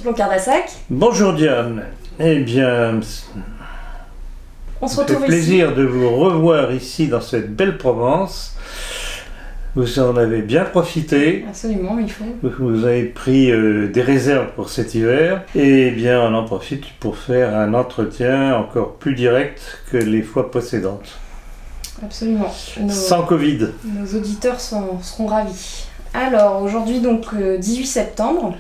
Plon-Cardassac. Bonjour Diane. Eh bien, On se ça fait retrouve plaisir ici. de vous revoir ici dans cette belle Provence. Vous en avez bien profité. Absolument, il faut. Vous avez pris des réserves pour cet hiver. Et bien, on en profite pour faire un entretien encore plus direct que les fois précédentes. Absolument. Sans Covid. Nos auditeurs seront ravis. Alors, aujourd'hui, donc 18 septembre,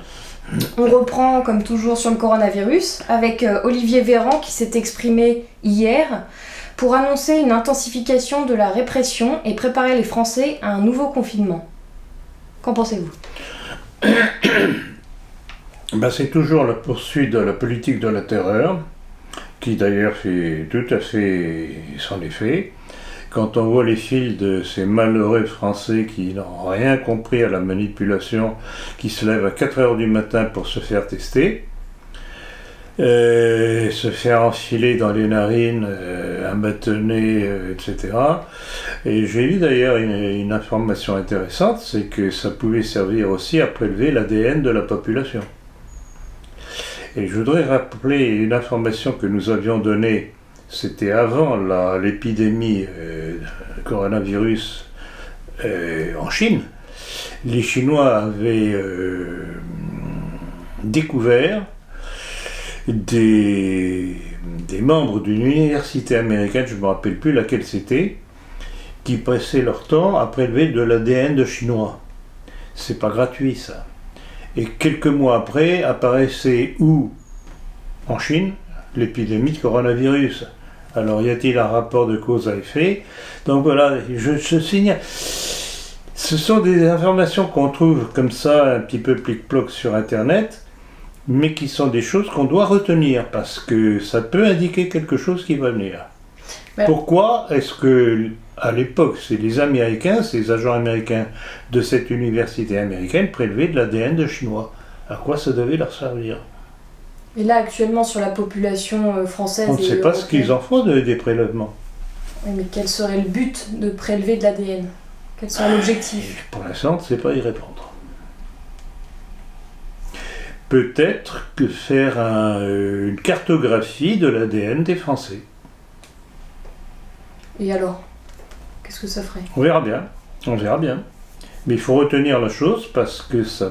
on reprend comme toujours sur le coronavirus avec Olivier Véran qui s'est exprimé hier pour annoncer une intensification de la répression et préparer les Français à un nouveau confinement. Qu'en pensez-vous ? C'est toujours la poursuite de la politique de la terreur, qui d'ailleurs fait tout à fait son effet. Quand on voit les fils de ces malheureux Français qui n'ont rien compris à la manipulation, qui se lèvent à 4h du matin pour se faire tester, se faire enfiler dans les narines un bâtonnet, etc. Et j'ai eu d'ailleurs une information intéressante, c'est que ça pouvait servir aussi à prélever l'ADN de la population. Et je voudrais rappeler une information que nous avions donnée, c'était avant l'épidémie coronavirus en Chine. Les Chinois avaient découvert des membres d'une université américaine, je ne me rappelle plus laquelle c'était, qui passaient leur temps à prélever de l'ADN de Chinois. C'est pas gratuit ça. Et quelques mois après, apparaissait où ? En Chine, l'épidémie de coronavirus. Alors y a-t-il un rapport de cause à effet ? Donc voilà, je signale. Ce sont des informations qu'on trouve comme ça, un petit peu plic-ploc sur Internet, mais qui sont des choses qu'on doit retenir, parce que ça peut indiquer quelque chose qui va venir. Ouais. Pourquoi est-ce que, à l'époque, c'est les Américains, ces agents américains de cette université américaine prélevaient de l'ADN de Chinois ? À quoi ça devait leur servir ? Et là, actuellement, sur la population française On ne sait pas ce qu'ils en font des prélèvements. Oui, mais quel serait le but de prélever de l'ADN ? Quel serait l'objectif ? Pour l'instant, on ne sait pas y répondre. Peut-être que faire une cartographie de l'ADN des Français. Et alors ? Qu'est-ce que ça ferait ? On verra bien. Mais il faut retenir la chose parce que ça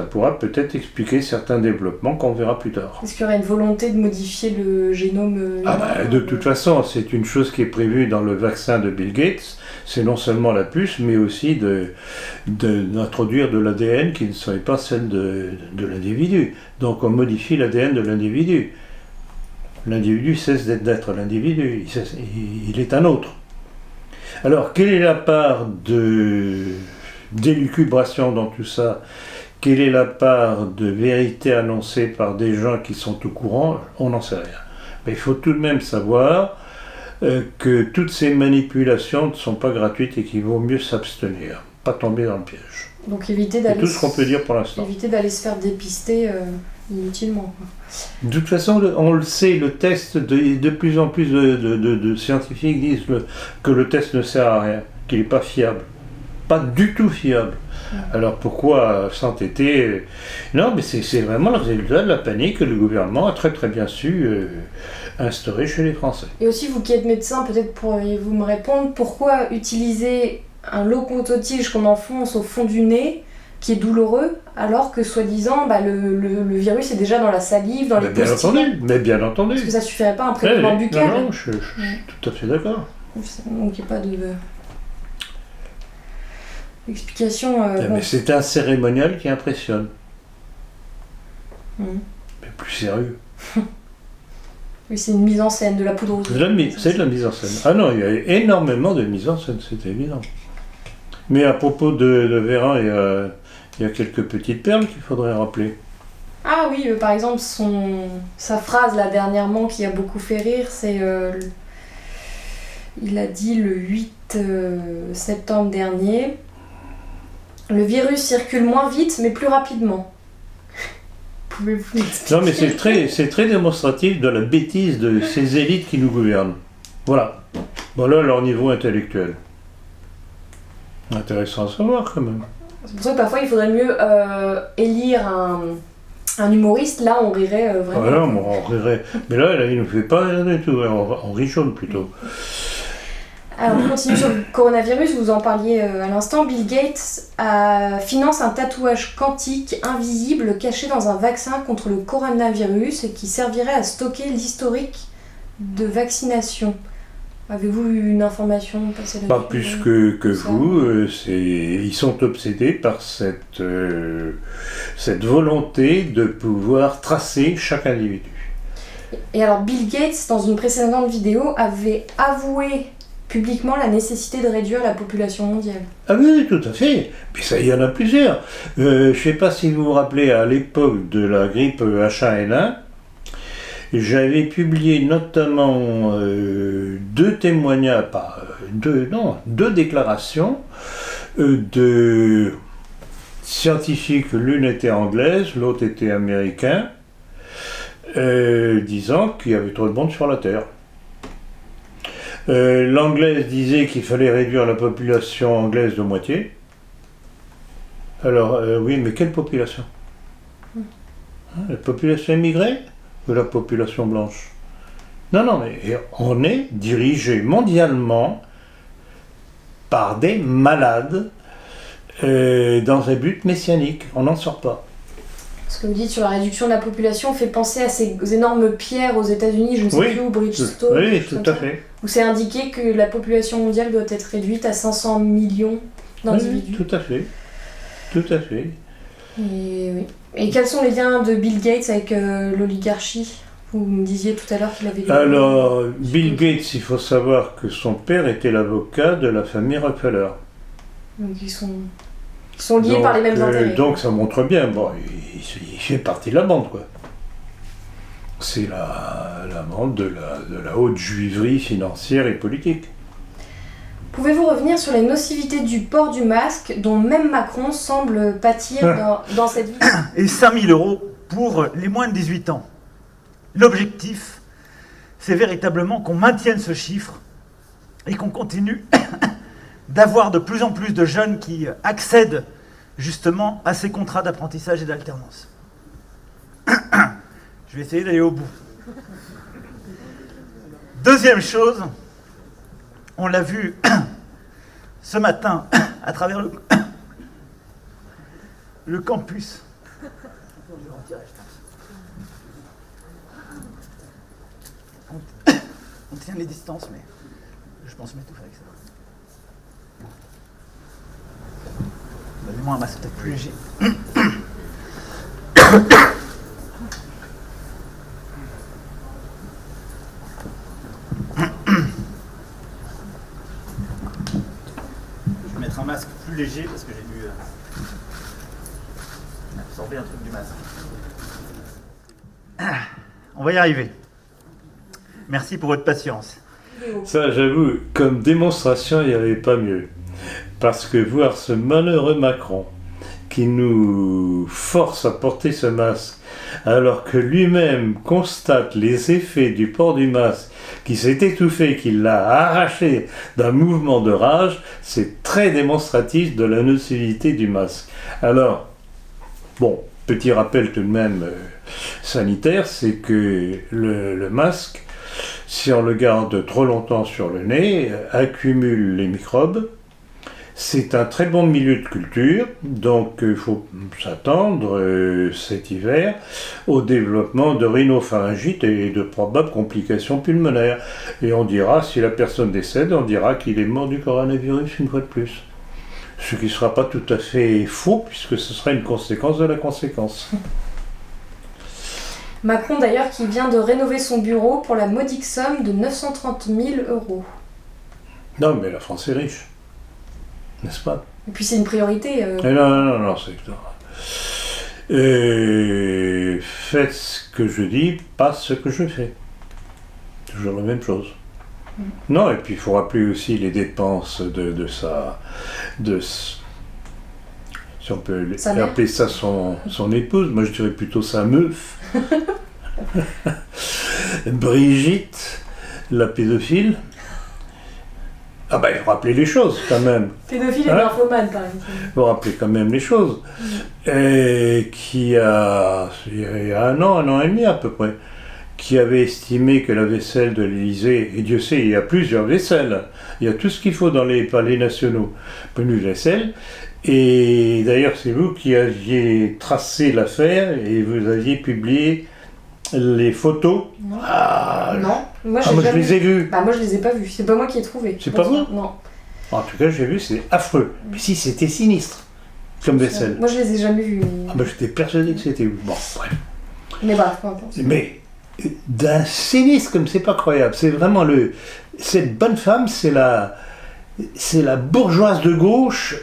pourra peut-être expliquer certains développements qu'on verra plus tard. Est-ce qu'il y aurait une volonté de modifier le génome humain ? De toute façon, c'est une chose qui est prévue dans le vaccin de Bill Gates. C'est non seulement la puce, mais aussi d'introduire de l'ADN qui ne serait pas celle de l'individu. Donc on modifie l'ADN de l'individu. L'individu cesse d'être l'individu, il est un autre. Alors, quelle est la part d'élucubration dans tout ça ? Quelle est la part de vérité annoncée par des gens qui sont au courant ? On n'en sait rien. Mais il faut tout de même savoir que toutes ces manipulations ne sont pas gratuites et qu'il vaut mieux s'abstenir, pas tomber dans le piège. Donc éviter C'est tout ce qu'on peut dire pour l'instant. Éviter d'aller se faire dépister inutilement. De toute façon, on le sait, le test, de plus en plus de scientifiques disent que le test ne sert à rien, qu'il n'est pas fiable. Pas du tout fiable. Alors pourquoi s'entêter ? Non, mais c'est vraiment le résultat de la panique que le gouvernement a très très bien su instaurer chez les Français. Et aussi, vous qui êtes médecin, peut-être pourriez-vous me répondre, pourquoi utiliser un locomotive qu'on enfonce au fond du nez, qui est douloureux, alors que soi-disant le virus est déjà dans la salive, dans les postillons ? Mais bien entendu. Est-ce que ça suffirait pas un prélèvement buccal ? Non, je suis tout à fait d'accord. Donc il n'y a pas d'explication. Mais c'est un cérémonial qui impressionne. Mais plus sérieux. Oui, c'est une mise en scène, de la poudre aux yeux. C'est de la mise en scène. Ah non, il y a énormément de mise en scène, c'est évident. Mais à propos de Véran, il y a quelques petites perles qu'il faudrait rappeler. Ah oui, par exemple, sa phrase là dernièrement qui a beaucoup fait rire, c'est il a dit le 8 septembre dernier, le virus circule moins vite mais plus rapidement. Pouvez-vous Non, mais c'est très démonstratif de la bêtise de ces élites qui nous gouvernent. Voilà. Voilà leur niveau intellectuel. Intéressant à savoir quand même. C'est pour ça que parfois il faudrait mieux élire un humoriste, là on rirait vraiment. Voilà, on rirait. Mais là, il ne fait pas rien du tout, on rigole plutôt. Alors on continue sur le coronavirus, vous en parliez à l'instant. Bill Gates finance un tatouage quantique invisible caché dans un vaccin contre le coronavirus et qui servirait à stocker l'historique de vaccination. Avez-vous eu une information passée là-dessus? Pas plus que vous, ils sont obsédés par cette volonté de pouvoir tracer chaque individu. Et alors Bill Gates, dans une précédente vidéo, avait avoué publiquement la nécessité de réduire la population mondiale. Ah oui, tout à fait. Mais ça, il y en a plusieurs. Je ne sais pas si vous vous rappelez, à l'époque de la grippe H1N1, j'avais publié notamment deux témoignages, deux déclarations de scientifiques, l'une était anglaise, l'autre était américain, disant qu'il y avait trop de monde sur la Terre. L'anglaise disait qu'il fallait réduire la population anglaise de moitié. Alors, oui, mais quelle population? La population immigrée ou la population blanche? Non, mais on est dirigé mondialement par des malades dans un but messianique. On n'en sort pas. Ce que vous dites sur la réduction de la population fait penser à ces énormes pierres aux États-Unis, je ne sais plus où, Bridgestone. Oui, tout à fait. Où c'est indiqué que la population mondiale doit être réduite à 500 millions d'individus. Oui, tout à fait. Tout à fait. Et quels sont les liens de Bill Gates avec l'oligarchie? Vous me disiez tout à l'heure qu'il avait des... Alors, Bill Gates, il faut savoir que son père était l'avocat de la famille Rockefeller. Donc ils sont liés par les mêmes intérêts. Donc ça montre bien, bon, il fait partie de la bande, quoi. C'est la bande de la haute juiverie financière et politique. Pouvez-vous revenir sur les nocivités du port du masque dont même Macron semble pâtir dans cette vidéo? Et 5 000 € pour les moins de 18 ans. L'objectif, c'est véritablement qu'on maintienne ce chiffre et qu'on continue d'avoir de plus en plus de jeunes qui accèdent justement à ces contrats d'apprentissage et d'alternance. Je vais essayer d'aller au bout. Deuxième chose, on l'a vu ce matin à travers le campus. On tient les distances, mais je pense m'étouffer avec ça. Donnez-moi un masque peut-être plus léger. Je vais mettre un masque plus léger parce que j'ai dû absorber un truc du masque. On va y arriver. Merci pour votre patience. Ça, j'avoue, comme démonstration, il n'y avait pas mieux. Parce que voir ce malheureux Macron qui nous force à porter ce masque, alors que lui-même constate les effets du port du masque, qui s'est étouffé, qu'il l'a arraché d'un mouvement de rage, c'est très démonstratif de la nocivité du masque. Alors, bon, petit rappel tout de même sanitaire, c'est que le masque, si on le garde trop longtemps sur le nez, accumule les microbes. C'est un très bon milieu de culture, donc il faut s'attendre cet hiver au développement de rhinopharyngite et de probables complications pulmonaires. Et on dira, si la personne décède, on dira qu'il est mort du coronavirus une fois de plus. Ce qui ne sera pas tout à fait faux, puisque ce sera une conséquence de la conséquence. Macron d'ailleurs qui vient de rénover son bureau pour la modique somme de 930 000 €. Non, mais la France est riche. N'est-ce pas? Et puis c'est une priorité. Non, c'est clair. Faites ce que je dis, pas ce que je fais. Toujours la même chose. Non, et puis il faut rappeler aussi les dépenses si on peut appeler ça son épouse, moi je dirais plutôt sa meuf. Brigitte, la pédophile, Ah ben, il faut rappeler les choses, quand même. Pédophile et Hein? nymphomane, par exemple. Il faut rappeler quand même les choses. Et qui a, il y a un an et demi à peu près, qui avait estimé que la vaisselle de l'Élysée, et Dieu sait, il y a plusieurs vaisselles, il y a tout ce qu'il faut dans les palais nationaux, une vaisselle. Et d'ailleurs, c'est vous qui aviez tracé l'affaire et vous aviez publié les photos. Non. Ah, Non. Moi, moi je les ai vues. Bah, moi, je les ai pas vus. C'est pas moi qui ai trouvé. C'est pas vous? Non. En tout cas, j'ai vu, c'est affreux. Mais si, c'était sinistre comme vaisselle. Moi, je les ai jamais vus. Ah ben, j'étais persuadé que c'était vous. Bon, bref. Mais bah, peu importe. Mais d'un sinistre comme c'est pas croyable. C'est vraiment cette bonne femme, c'est la bourgeoise de gauche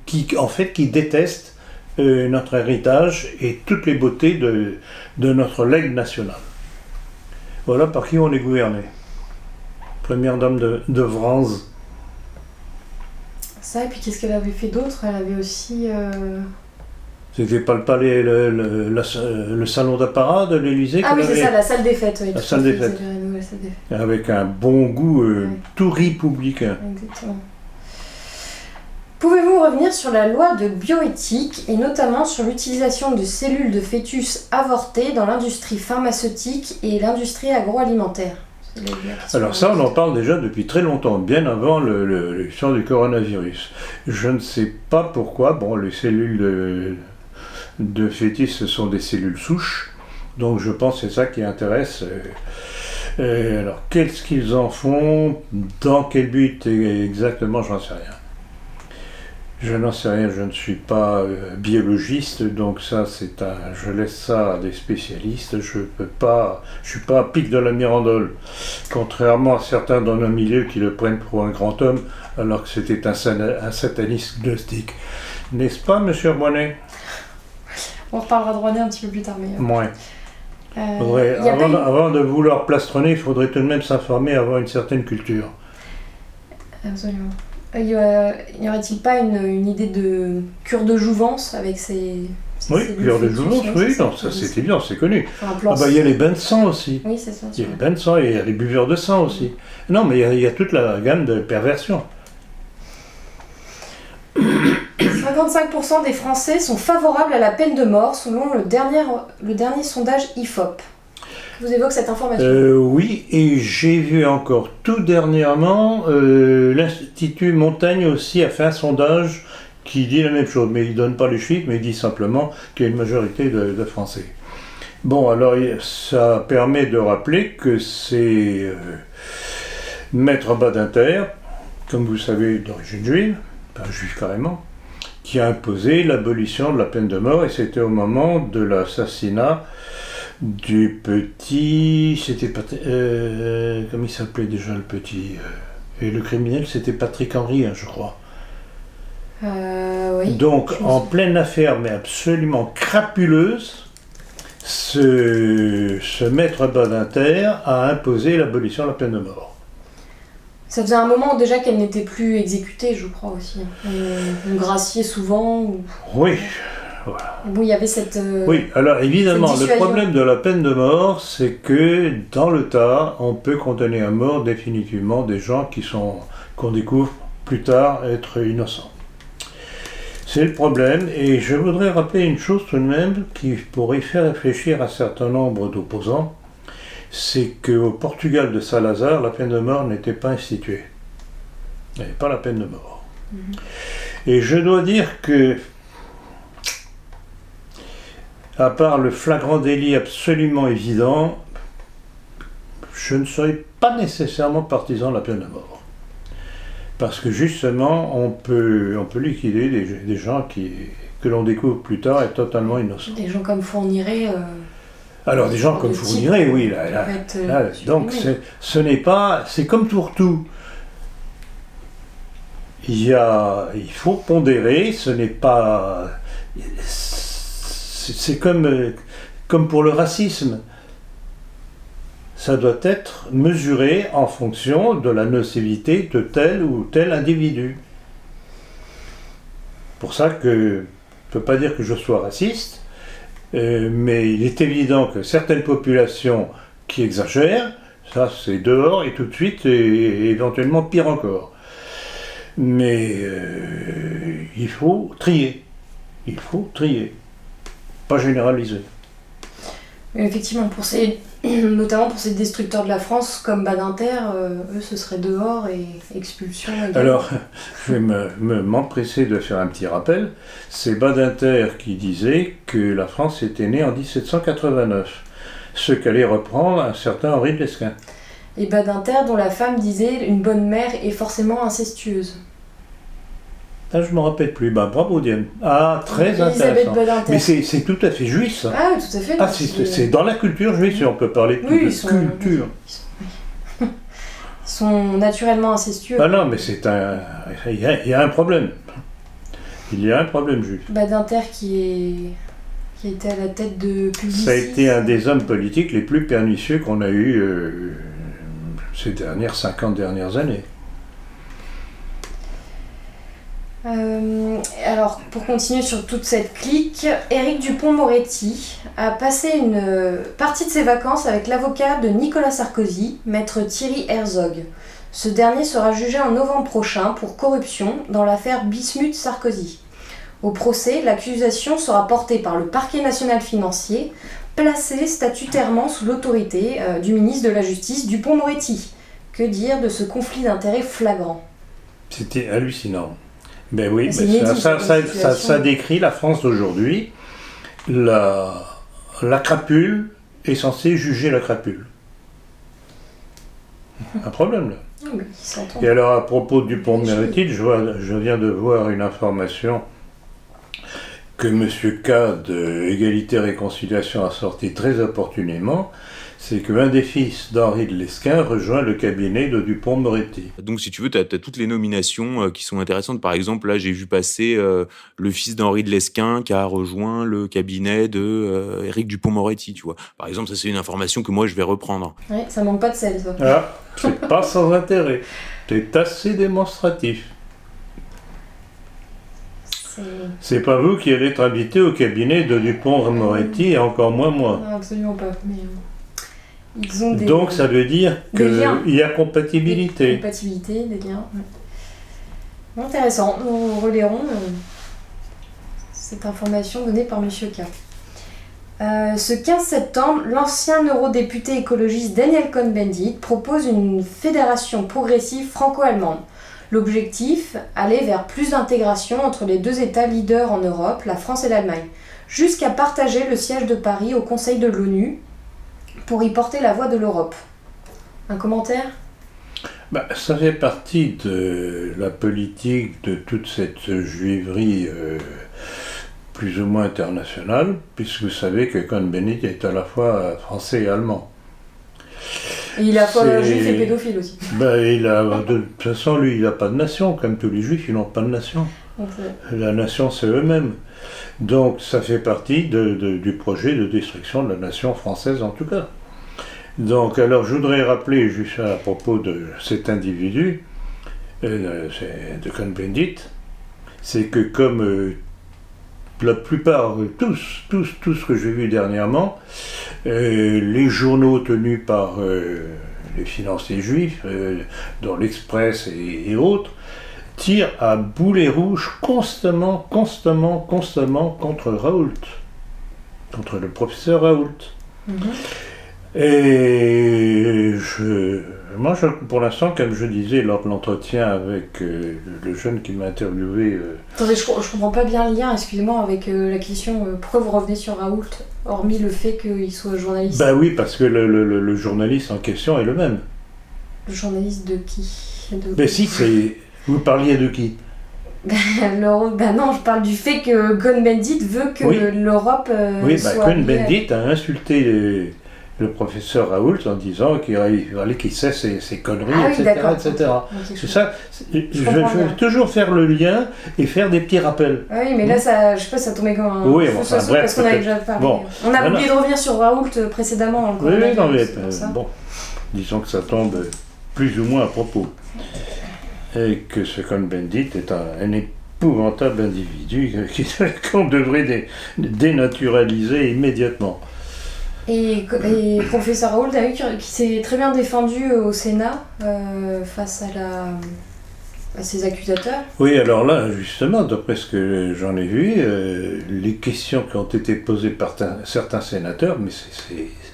qui déteste notre héritage et toutes les beautés de notre legs national. Voilà par qui on est gouverné. Première dame de France. Ça, et puis qu'est-ce qu'elle avait fait d'autre? Elle avait aussi... C'était pas le palais, le salon d'apparat de l'Élysée. Ah oui, c'est ça, la salle des fêtes. Oui, La salle des fêtes. La salle des fêtes. Avec un bon goût tout républicain. Exactement. Pouvez-vous revenir sur la loi de bioéthique et notamment sur l'utilisation de cellules de fœtus avortés dans l'industrie pharmaceutique et l'industrie agroalimentaire? Alors ça, on en parle déjà depuis très longtemps, bien avant l'histoire du coronavirus. Je ne sais pas pourquoi. Bon, les cellules de fœtus, ce sont des cellules souches, donc je pense que c'est ça qui intéresse. Alors, qu'est-ce qu'ils en font? Dans quel but exactement? J'en sais rien. Je n'en sais rien, je ne suis pas biologiste, donc ça, je laisse ça à des spécialistes. Je suis pas à pic de la Mirandole, contrairement à certains dans nos milieux qui le prennent pour un grand homme, alors que c'était un sataniste gnostique. N'est-ce pas, monsieur Moinet? On reparlera de Rouennais un petit peu plus tard, mais... Ouais. Avant de vouloir plastronner, il faudrait tout de même s'informer, avoir une certaine culture. Absolument. Y aurait-il pas une idée de cure de jouvence avec ces oui, cure de jouvence, oui, non, ça c'était bien, c'est connu. Il y a les bains de sang aussi. Oui, c'est ça. Il y a les bains de sang et il y a les buveurs de sang aussi. Non, mais il y a toute la gamme de perversions. 55% des Français sont favorables à la peine de mort selon le dernier sondage IFOP. Je vous évoque cette information. Oui, et j'ai vu encore tout dernièrement, l'Institut Montaigne aussi a fait un sondage qui dit la même chose, mais il ne donne pas les chiffres, mais il dit simplement qu'il y a une majorité de Français. Bon, alors ça permet de rappeler que c'est Maître Badinter, comme vous savez, d'origine juive, pas juif carrément, qui a imposé l'abolition de la peine de mort, et c'était au moment de l'assassinat du petit... C'était pas... comment il s'appelait déjà le petit et le criminel, c'était Patrick Henry, hein, je crois. Oui. Donc, en pleine affaire, mais absolument crapuleuse, ce maître Badinter a imposé l'abolition de la peine de mort. Ça faisait un moment déjà qu'elle n'était plus exécutée, je crois aussi. On graciait souvent. Oui. Voilà. Bon, il y avait cette... Oui, alors évidemment, le problème de la peine de mort, c'est que dans le tas, on peut condamner à mort définitivement des gens qu'on découvre plus tard être innocents. C'est le problème, et je voudrais rappeler une chose tout de même qui pourrait faire réfléchir un certain nombre d'opposants, c'est qu'au Portugal de Salazar, la peine de mort n'était pas instituée. Il n'y avait pas la peine de mort. Et je dois dire que, à part le flagrant délit absolument évident, je ne serais pas nécessairement partisan de la peine de mort. Parce que justement, on peut liquider des gens que l'on découvre plus tard être totalement innocents. Des gens comme Fourniret... Alors des gens comme Fourniret, oui. Donc ce n'est pas... C'est comme pour tout. Il faut pondérer, ce n'est pas... C'est comme pour le racisme. Ça doit être mesuré en fonction de la nocivité de tel ou tel individu. Pour ça que je ne peux pas dire que je sois raciste, mais il est évident que certaines populations qui exagèrent Ça, c'est dehors et tout de suite, et éventuellement pire encore. Mais il faut trier. Il faut trier. Pas généraliser. Effectivement, notamment pour ces destructeurs de la France comme Badinter, eux ce serait dehors et expulsion. Alors, je vais m'empresser de faire un petit rappel. C'est Badinter qui disait que la France était née en 1789, ce qu'allait reprendre un certain Henri de Lesquen. Et Badinter, dont la femme disait « une bonne mère est forcément incestueuse ». Ah, je ne me rappelle plus. Ben, bravo Diane. Ah, très Elisabeth intéressant. Badinter. Mais c'est tout à fait juif, ça. Ah oui, tout à fait. Ah, c'est dans la culture juive, si on peut parler de culture. Ils sont naturellement incestueux. Ah non, mais il y a un problème. Il y a un problème juif. Badinter qui était à la tête de Publicis. Ça a été un des hommes politiques les plus pernicieux qu'on a eu ces 50 dernières années. Alors, pour continuer sur toute cette clique, Éric Dupond-Moretti a passé une partie de ses vacances avec l'avocat de Nicolas Sarkozy, maître Thierry Herzog. Ce dernier sera jugé en novembre prochain pour corruption dans l'affaire Bismuth-Sarkozy. Au procès, l'accusation sera portée par le parquet national financier, placé statutairement sous l'autorité du ministre de la Justice, Dupond-Moretti. Que dire de ce conflit d'intérêts flagrant ? C'était hallucinant. Ben oui, ça décrit la France d'aujourd'hui. La crapule est censée juger la crapule. Un problème là. Oui, et alors à propos du Dupond-Moretti, je viens de voir une information que M. K de Égalité et Réconciliation a sorti très opportunément. C'est qu'un des fils d'Henri de Lesquen rejoint le cabinet de Dupond-Moretti. Donc si tu veux, tu as toutes les nominations qui sont intéressantes. Par exemple, là j'ai vu passer le fils d'Henri de Lesquen qui a rejoint le cabinet de Éric Dupond-Moretti, tu vois. Par exemple, ça c'est une information que moi je vais reprendre. Ouais, ça manque pas de sel, ça. Ah, c'est pas sans intérêt. C'est assez démonstratif. C'est pas vous qui allez être invité au cabinet de Dupond-Moretti et encore moins moi. Non, absolument pas. Mais... Ils ont donc ça veut dire qu'il y a compatibilité. Des compatibilités, des liens. Ouais. Intéressant. Nous relirons cette information donnée par M. K. Ce 15 septembre, l'ancien eurodéputé écologiste Daniel Cohn-Bendit propose une fédération progressive franco-allemande. L'objectif, aller vers plus d'intégration entre les deux États leaders en Europe, la France et l'Allemagne, jusqu'à partager le siège de Paris au Conseil de l'ONU, pour y porter la voix de l'Europe. Un commentaire ? Ça fait partie de la politique de toute cette juiverie plus ou moins internationale, puisque vous savez que Cohn-Bendit est à la fois français et allemand. Et il a pas juif et pédophile aussi. De toute façon, lui, il n'a pas de nation, comme tous les juifs, ils n'ont pas de nation. La nation, c'est eux-mêmes. Donc ça fait partie du projet de destruction de la nation française en tout cas. Donc alors je voudrais rappeler juste à propos de cet individu, de Cohn-Bendit, c'est que comme la plupart, tous ce que j'ai vu dernièrement, les journaux tenus par les financiers juifs, dont l'Express et autres, tire à boulet rouge constamment contre Raoult, contre le professeur Raoult. Et moi, pour l'instant, comme je disais lors de l'entretien avec le jeune qui m'a interviewé... Attendez, je comprends pas bien le lien, excusez-moi, avec la question pourquoi vous revenez sur Raoult, hormis le fait qu'il soit journaliste. Oui, parce que le journaliste en question est le même. Le journaliste de qui ? Si, c'est... Vous parliez de qui ? Non, je parle du fait que Cohn-Bendit veut que l'Europe soit... Cohn-Bendit a insulté le professeur Raoult en disant qu'il fallait qu'il cesse ses conneries, etc. Okay, c'est ça. Je vais toujours faire le lien et faire des petits rappels. Oui, mais là, je sais pas, ça tombait comme un... Oui, parce qu'on avait déjà parlé. Bon, on a oublié de revenir sur Raoult précédemment. Disons que ça tombe plus ou moins à propos. Et que ce Cohn-Bendit est un épouvantable individu qu'on devrait dénaturaliser immédiatement. Et professeur Raoult, t'as vu qui s'est très bien défendu au Sénat face à ses accusateurs. Oui, alors là, justement, d'après ce que j'en ai vu, les questions qui ont été posées par certains sénateurs, mais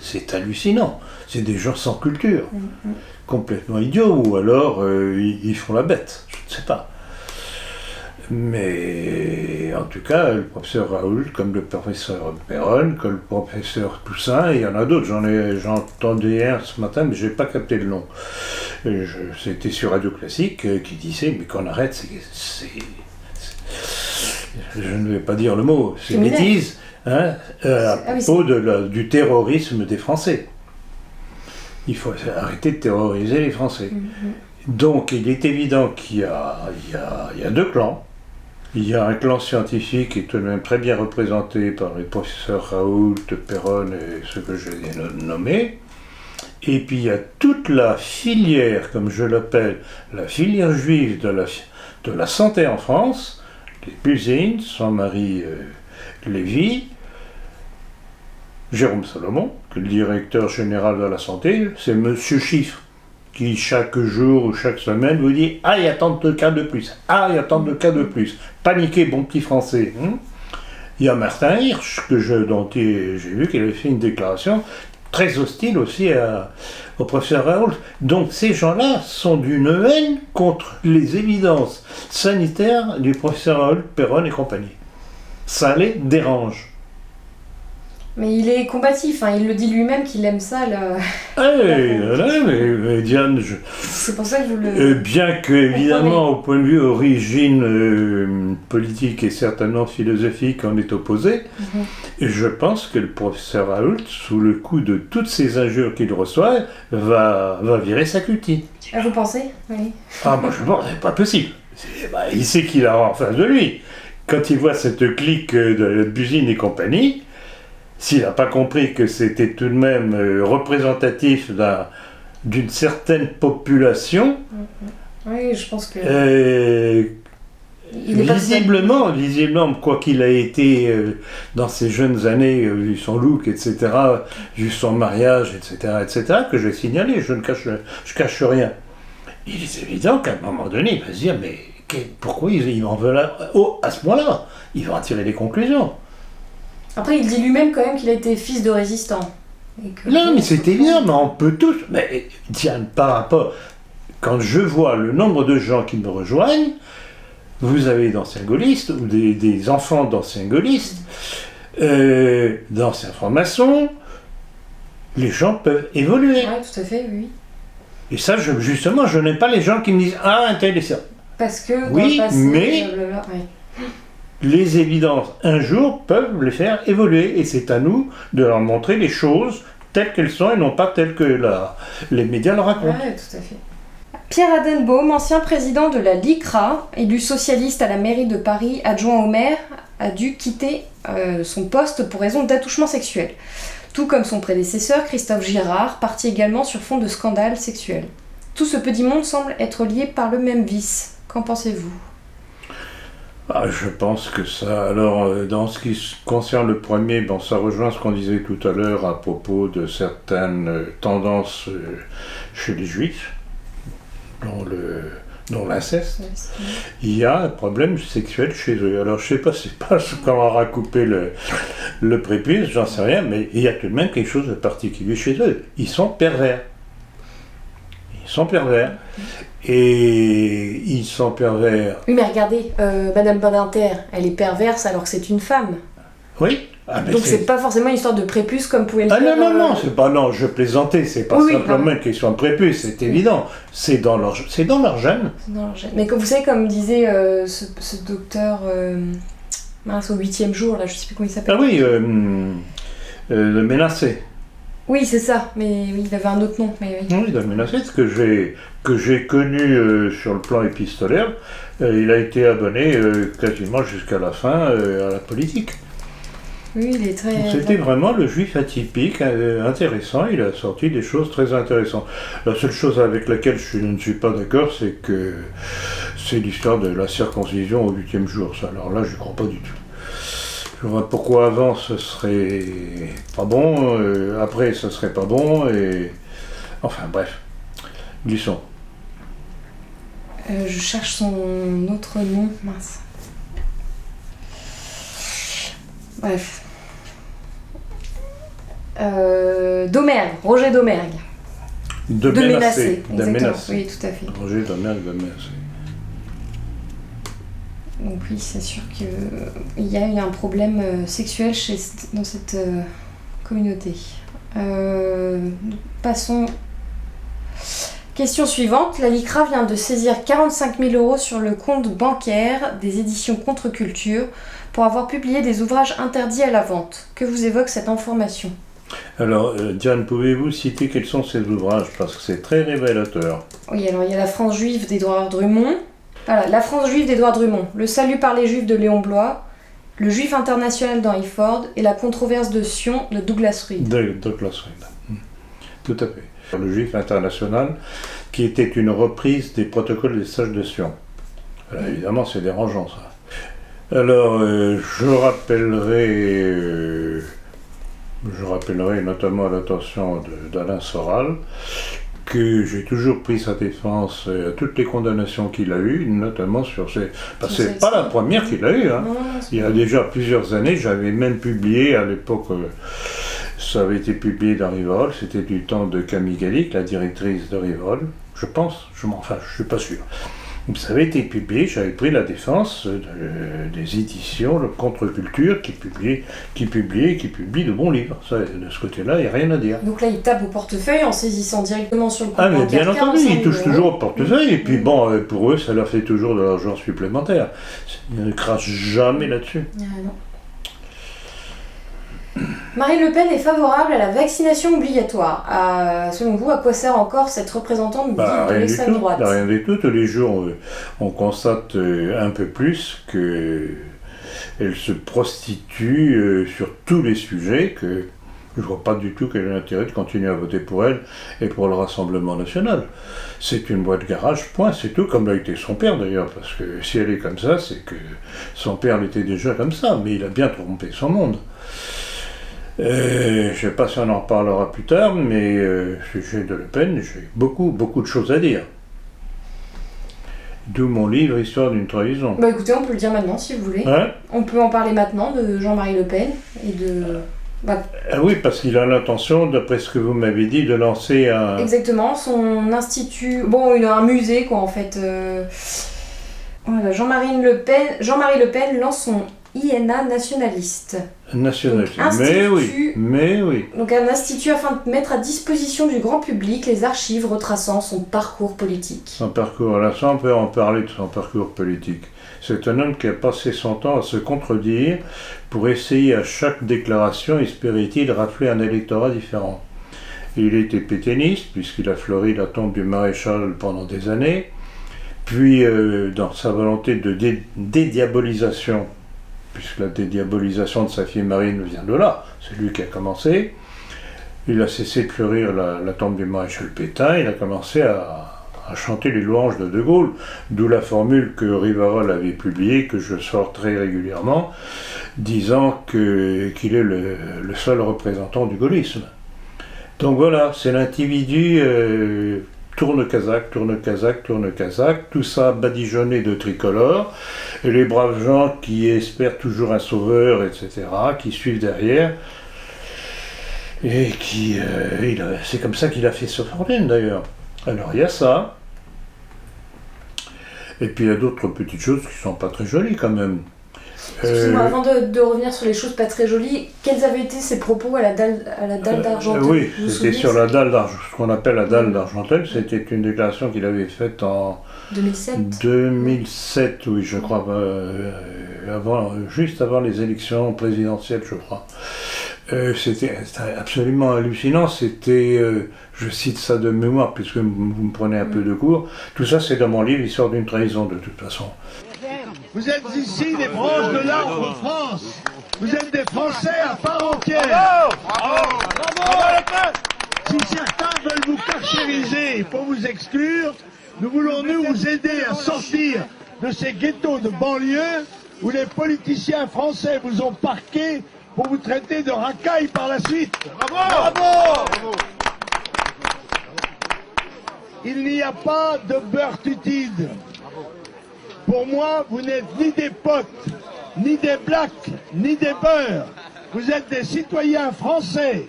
c'est hallucinant. C'est des gens sans culture, complètement idiots, ou alors ils font la bête, je ne sais pas. Mais en tout cas, le professeur Raoult, comme le professeur Perron, comme le professeur Toussaint, il y en a d'autres, j'en entendais un ce matin, mais je n'ai pas capté le nom. C'était sur Radio Classique qui disait, mais qu'on arrête, je ne vais pas dire le mot, c'est bêtise, hein, à propos du terrorisme des Français. Il faut arrêter de terroriser les Français. Donc il est évident qu'il y a deux clans. Il y a un clan scientifique qui est tout de même très bien représenté par les professeurs Raoult, Perron et ceux que je viens de nommer. Et puis il y a toute la filière, comme je l'appelle, la filière juive de la santé en France, les Buzyn, Jean-Marie Lévy, Jérôme Salomon, que le directeur général de la santé, c'est Monsieur Chiffre, qui chaque jour ou chaque semaine vous dit « Ah, il y a tant de cas de plus, ah, il y a tant de cas de plus, paniquez, bon petit français ». Il y a Martin Hirsch, dont j'ai vu qu'il avait fait une déclaration très hostile aussi au professeur Raoult. Donc ces gens-là sont d'une haine contre les évidences sanitaires du professeur Raoult, Perron et compagnie. Ça les dérange. Mais il est combatif, hein. Il le dit lui-même qu'il aime ça. Mais Diane, c'est pour ça que vous le... bien que, évidemment, au point de vue origine politique et certainement philosophique, on est opposé, je pense que le professeur Raoult, sous le coup de toutes ces injures qu'il reçoit, va virer sa cutie. Ah, vous pensez? Oui. Ah, moi je pense, c'est pas possible. Il sait qu'il a en face de lui. Quand il voit cette clique de Buzyn et compagnie, s'il n'a pas compris que c'était tout de même représentatif d'une certaine population, oui, je pense que... visiblement, quoi qu'il a été dans ses jeunes années, vu son look, etc., vu son mariage, etc., que j'ai signalé, je cache rien. Il est évident qu'à un moment donné, il va se dire, mais pourquoi ils en veulent à ce point-là? Il va en tirer des conclusions. Après, il dit lui-même quand même qu'il a été fils de résistant. Non, mais c'est évident, mais on peut tous... Mais Diane, par rapport... Quand je vois le nombre de gens qui me rejoignent, vous avez d'anciens gaullistes, ou des enfants d'anciens gaullistes, d'anciens francs-maçons, les gens peuvent évoluer. Oui, tout à fait, oui. Et ça, justement, je n'aime pas les gens qui me disent « Ah, un tel et ça ». Parce que oui, dans le passé, mais... Les évidences, un jour, peuvent les faire évoluer. Et c'est à nous de leur montrer les choses telles qu'elles sont et non pas telles que les médias leur racontent. Oui, tout à fait. Pierre Adenbaum, ancien président de la LICRA, élu socialiste à la mairie de Paris, adjoint au maire, a dû quitter son poste pour raison d'attouchement sexuel. Tout comme son prédécesseur, Christophe Girard, parti également sur fond de scandale sexuel. Tout ce petit monde semble être lié par le même vice. Qu'en pensez-vous ? Je pense que ça, alors dans ce qui concerne le premier, ça rejoint ce qu'on disait tout à l'heure à propos de certaines tendances chez les juifs, dont l'inceste. Il y a un problème sexuel chez eux. Alors je sais pas, c'est pas ce qu'on aura coupé le prépuce, j'en sais rien, mais il y a tout de même quelque chose de particulier chez eux. Ils sont pervers. Et ils sont pervers. Oui, mais regardez, Madame Badinter, elle est perverse alors que c'est une femme. Oui. Donc c'est pas forcément une histoire de prépuce comme pouvait le dire. Non, c'est pas, non, je plaisantais, c'est pas simplement une question de prépuce, c'est évident. C'est dans leur gène. C'est dans leur gène. Mais comme vous savez, comme disait ce docteur au 8e jour, là, je sais plus comment il s'appelle. Ah oui, le Ménassé. Oui, c'est ça, mais oui, il avait un autre nom. Mais oui. Oui, le Ménassé, ce que j'ai connu sur le plan épistolaire, il a été abonné quasiment jusqu'à la fin à la politique. Oui, il est très... C'était vraiment le juif atypique, intéressant, il a sorti des choses très intéressantes. La seule chose avec laquelle je ne suis pas d'accord, c'est que c'est l'histoire de la circoncision au 8e jour. Ça. Alors là, je ne crois pas du tout. Je vois pourquoi avant ce serait pas bon, après ce serait pas bon, et... Enfin bref, glissons. Je cherche son autre nom, mince. Bref. Domergue, Roger Domergue. De Ménacé. Exactement, oui, tout à fait. Roger Domergue de Ménacé. Donc oui, c'est sûr qu'il y a eu un problème sexuel dans cette communauté. Passons. Question suivante. La LICRA vient de saisir 45 000 € sur le compte bancaire des éditions Contre-Culture pour avoir publié des ouvrages interdits à la vente. Que vous évoque cette information ? Alors, Diane, pouvez-vous citer quels sont ces ouvrages? Parce que c'est très révélateur. Oui, alors il y a La France juive d'Édouard Drummond. Voilà, La France juive d'Édouard Drummond, Le salut par les juifs de Léon Bloy, Le juif international d'Henry Ford et La controverse de Sion de Douglas Reed. Douglas Reed. Tout à fait. Le juif international, qui était une reprise des protocoles des sages de Sion. Alors, évidemment, c'est dérangeant, ça. Alors, je rappellerai notamment à l'attention d'Alain Soral que j'ai toujours pris sa défense à toutes les condamnations qu'il a eues, notamment sur ces... Parce que c'est pas la première qu'il a eue. Hein. Non, il y a déjà plusieurs années, j'avais même publié, à l'époque, ça avait été publié dans Rivarol, c'était du temps de Camille Gallic, la directrice de Rivarol, je pense, enfin, je suis pas sûr. Ça avait été publié, j'avais pris la défense des éditions, le Contre-Culture, qui publie de bons livres. Ça, de ce côté-là, il n'y a rien à dire. Donc là, il tape au portefeuille en saisissant directement sur le compte bancaire. bancaire. Ah, mais bien entendu, ils touchent toujours au portefeuille, et puis bon, pour eux, ça leur fait toujours de l'argent supplémentaire. Ils ne crachent jamais là-dessus. Ah non. Marine Le Pen est favorable à la vaccination obligatoire. Selon vous, à quoi sert encore cette représentante dite de l'extrême droite ? Rien du tout. Tous les jours, on constate un peu plus qu'elle se prostitue sur tous les sujets, que je ne vois pas du tout quel est l'intérêt de continuer à voter pour elle et pour le Rassemblement national. C'est une boîte de garage, point, c'est tout, comme l'a été son père d'ailleurs, parce que si elle est comme ça, c'est que son père l'était déjà comme ça, mais il a bien trompé son monde. Je ne sais pas si on en reparlera plus tard, mais sujet de Le Pen, j'ai beaucoup de choses à dire. D'où mon livre Histoire d'une trahison. Bah écoutez, on peut le dire maintenant si vous voulez. Hein ? On peut en parler maintenant de Jean-Marie Le Pen et de... Ah oui, parce qu'il a l'intention, d'après ce que vous m'avez dit, de lancer un... Exactement, son institut... Bon, il a un musée quoi en fait. Voilà, Jean-Marie Le Pen lance son INA nationaliste. Nationaliste, Donc, mais oui. Donc un institut afin de mettre à disposition du grand public les archives retraçant son parcours politique. Son parcours, là, ça on peut en parler de son parcours politique. C'est un homme qui a passé son temps à se contredire pour essayer à chaque déclaration, espérait-il, de rafler un électorat différent. Il était pétainiste, puisqu'il a fleuri la tombe du maréchal pendant des années, puis dans sa volonté de dédiabolisation, puisque la dédiabolisation de sa fille Marine vient de là, c'est lui qui a commencé. Il a cessé de fleurir la tombe du maréchal Pétain, il a commencé à chanter les louanges de Gaulle, d'où la formule que Rivarol avait publiée, que je sors très régulièrement, disant qu'il est le seul représentant du gaullisme. Donc voilà, c'est l'individu tourne Kazakh, tout ça badigeonné de tricolore, et les braves gens qui espèrent toujours un sauveur, etc., qui suivent derrière, et c'est comme ça qu'il a fait sa fortune d'ailleurs. Alors il y a ça, et puis il y a d'autres petites choses qui sont pas très jolies quand même. Excusez-moi, avant de revenir sur les choses pas très jolies, quels avaient été ses propos à la dalle d'Argenteuil? Oui, c'était sur la dalle d'Argenteuil, ce qu'on appelle la dalle d'Argenteuil. C'était une déclaration qu'il avait faite en 2007, oui, je crois, juste avant les élections présidentielles, je crois. C'était absolument hallucinant, c'était, je cite ça de mémoire puisque vous me prenez un peu de cours, tout ça c'est dans mon livre Histoire d'une trahison de toute façon. Vous êtes ici des branches de l'arbre France, vous êtes des Français à part entière. Si certains veulent vous carchériser pour vous exclure, nous voulons nous aider à sortir de ces ghettos de banlieue où les politiciens français vous ont parqué pour vous traiter de racaille par la suite. Bravo! Bravo! Il n'y a pas de beurre-tutide. Pour moi, vous n'êtes ni des potes, ni des blacks, ni des beurs. Vous êtes des citoyens français,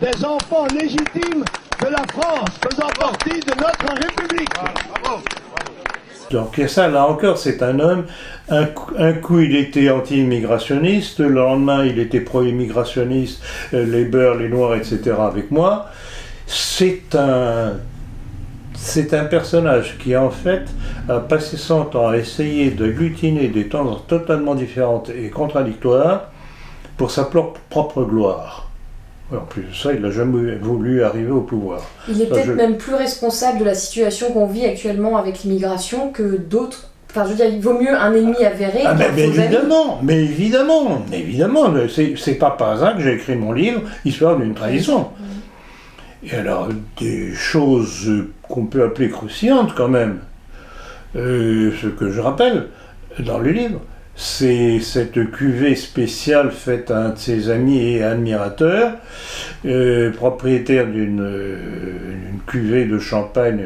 des enfants légitimes de la France, faisant partie de notre République. Bravo. Donc et ça, là encore, c'est un homme, un coup il était anti-immigrationniste, le lendemain il était pro-immigrationniste, les beurs, les noirs, etc. avec moi. C'est un personnage qui en fait a passé son temps à essayer d'agglutiner des tendances totalement différentes et contradictoires pour sa propre gloire. En plus de ça, il n'a jamais voulu arriver au pouvoir. Il est Ça, peut-être même plus responsable de la situation qu'on vit actuellement avec l'immigration que d'autres. Enfin, je veux dire, il vaut mieux un ennemi avéré qu'un faux ami. Mais évidemment, c'est pas par hasard que j'ai écrit mon livre Histoire d'une trahison. Et alors, des choses qu'on peut appeler croustillantes quand même, ce que je rappelle dans le livre, c'est cette cuvée spéciale faite à un de ses amis et admirateurs, propriétaire d'une cuvée de champagne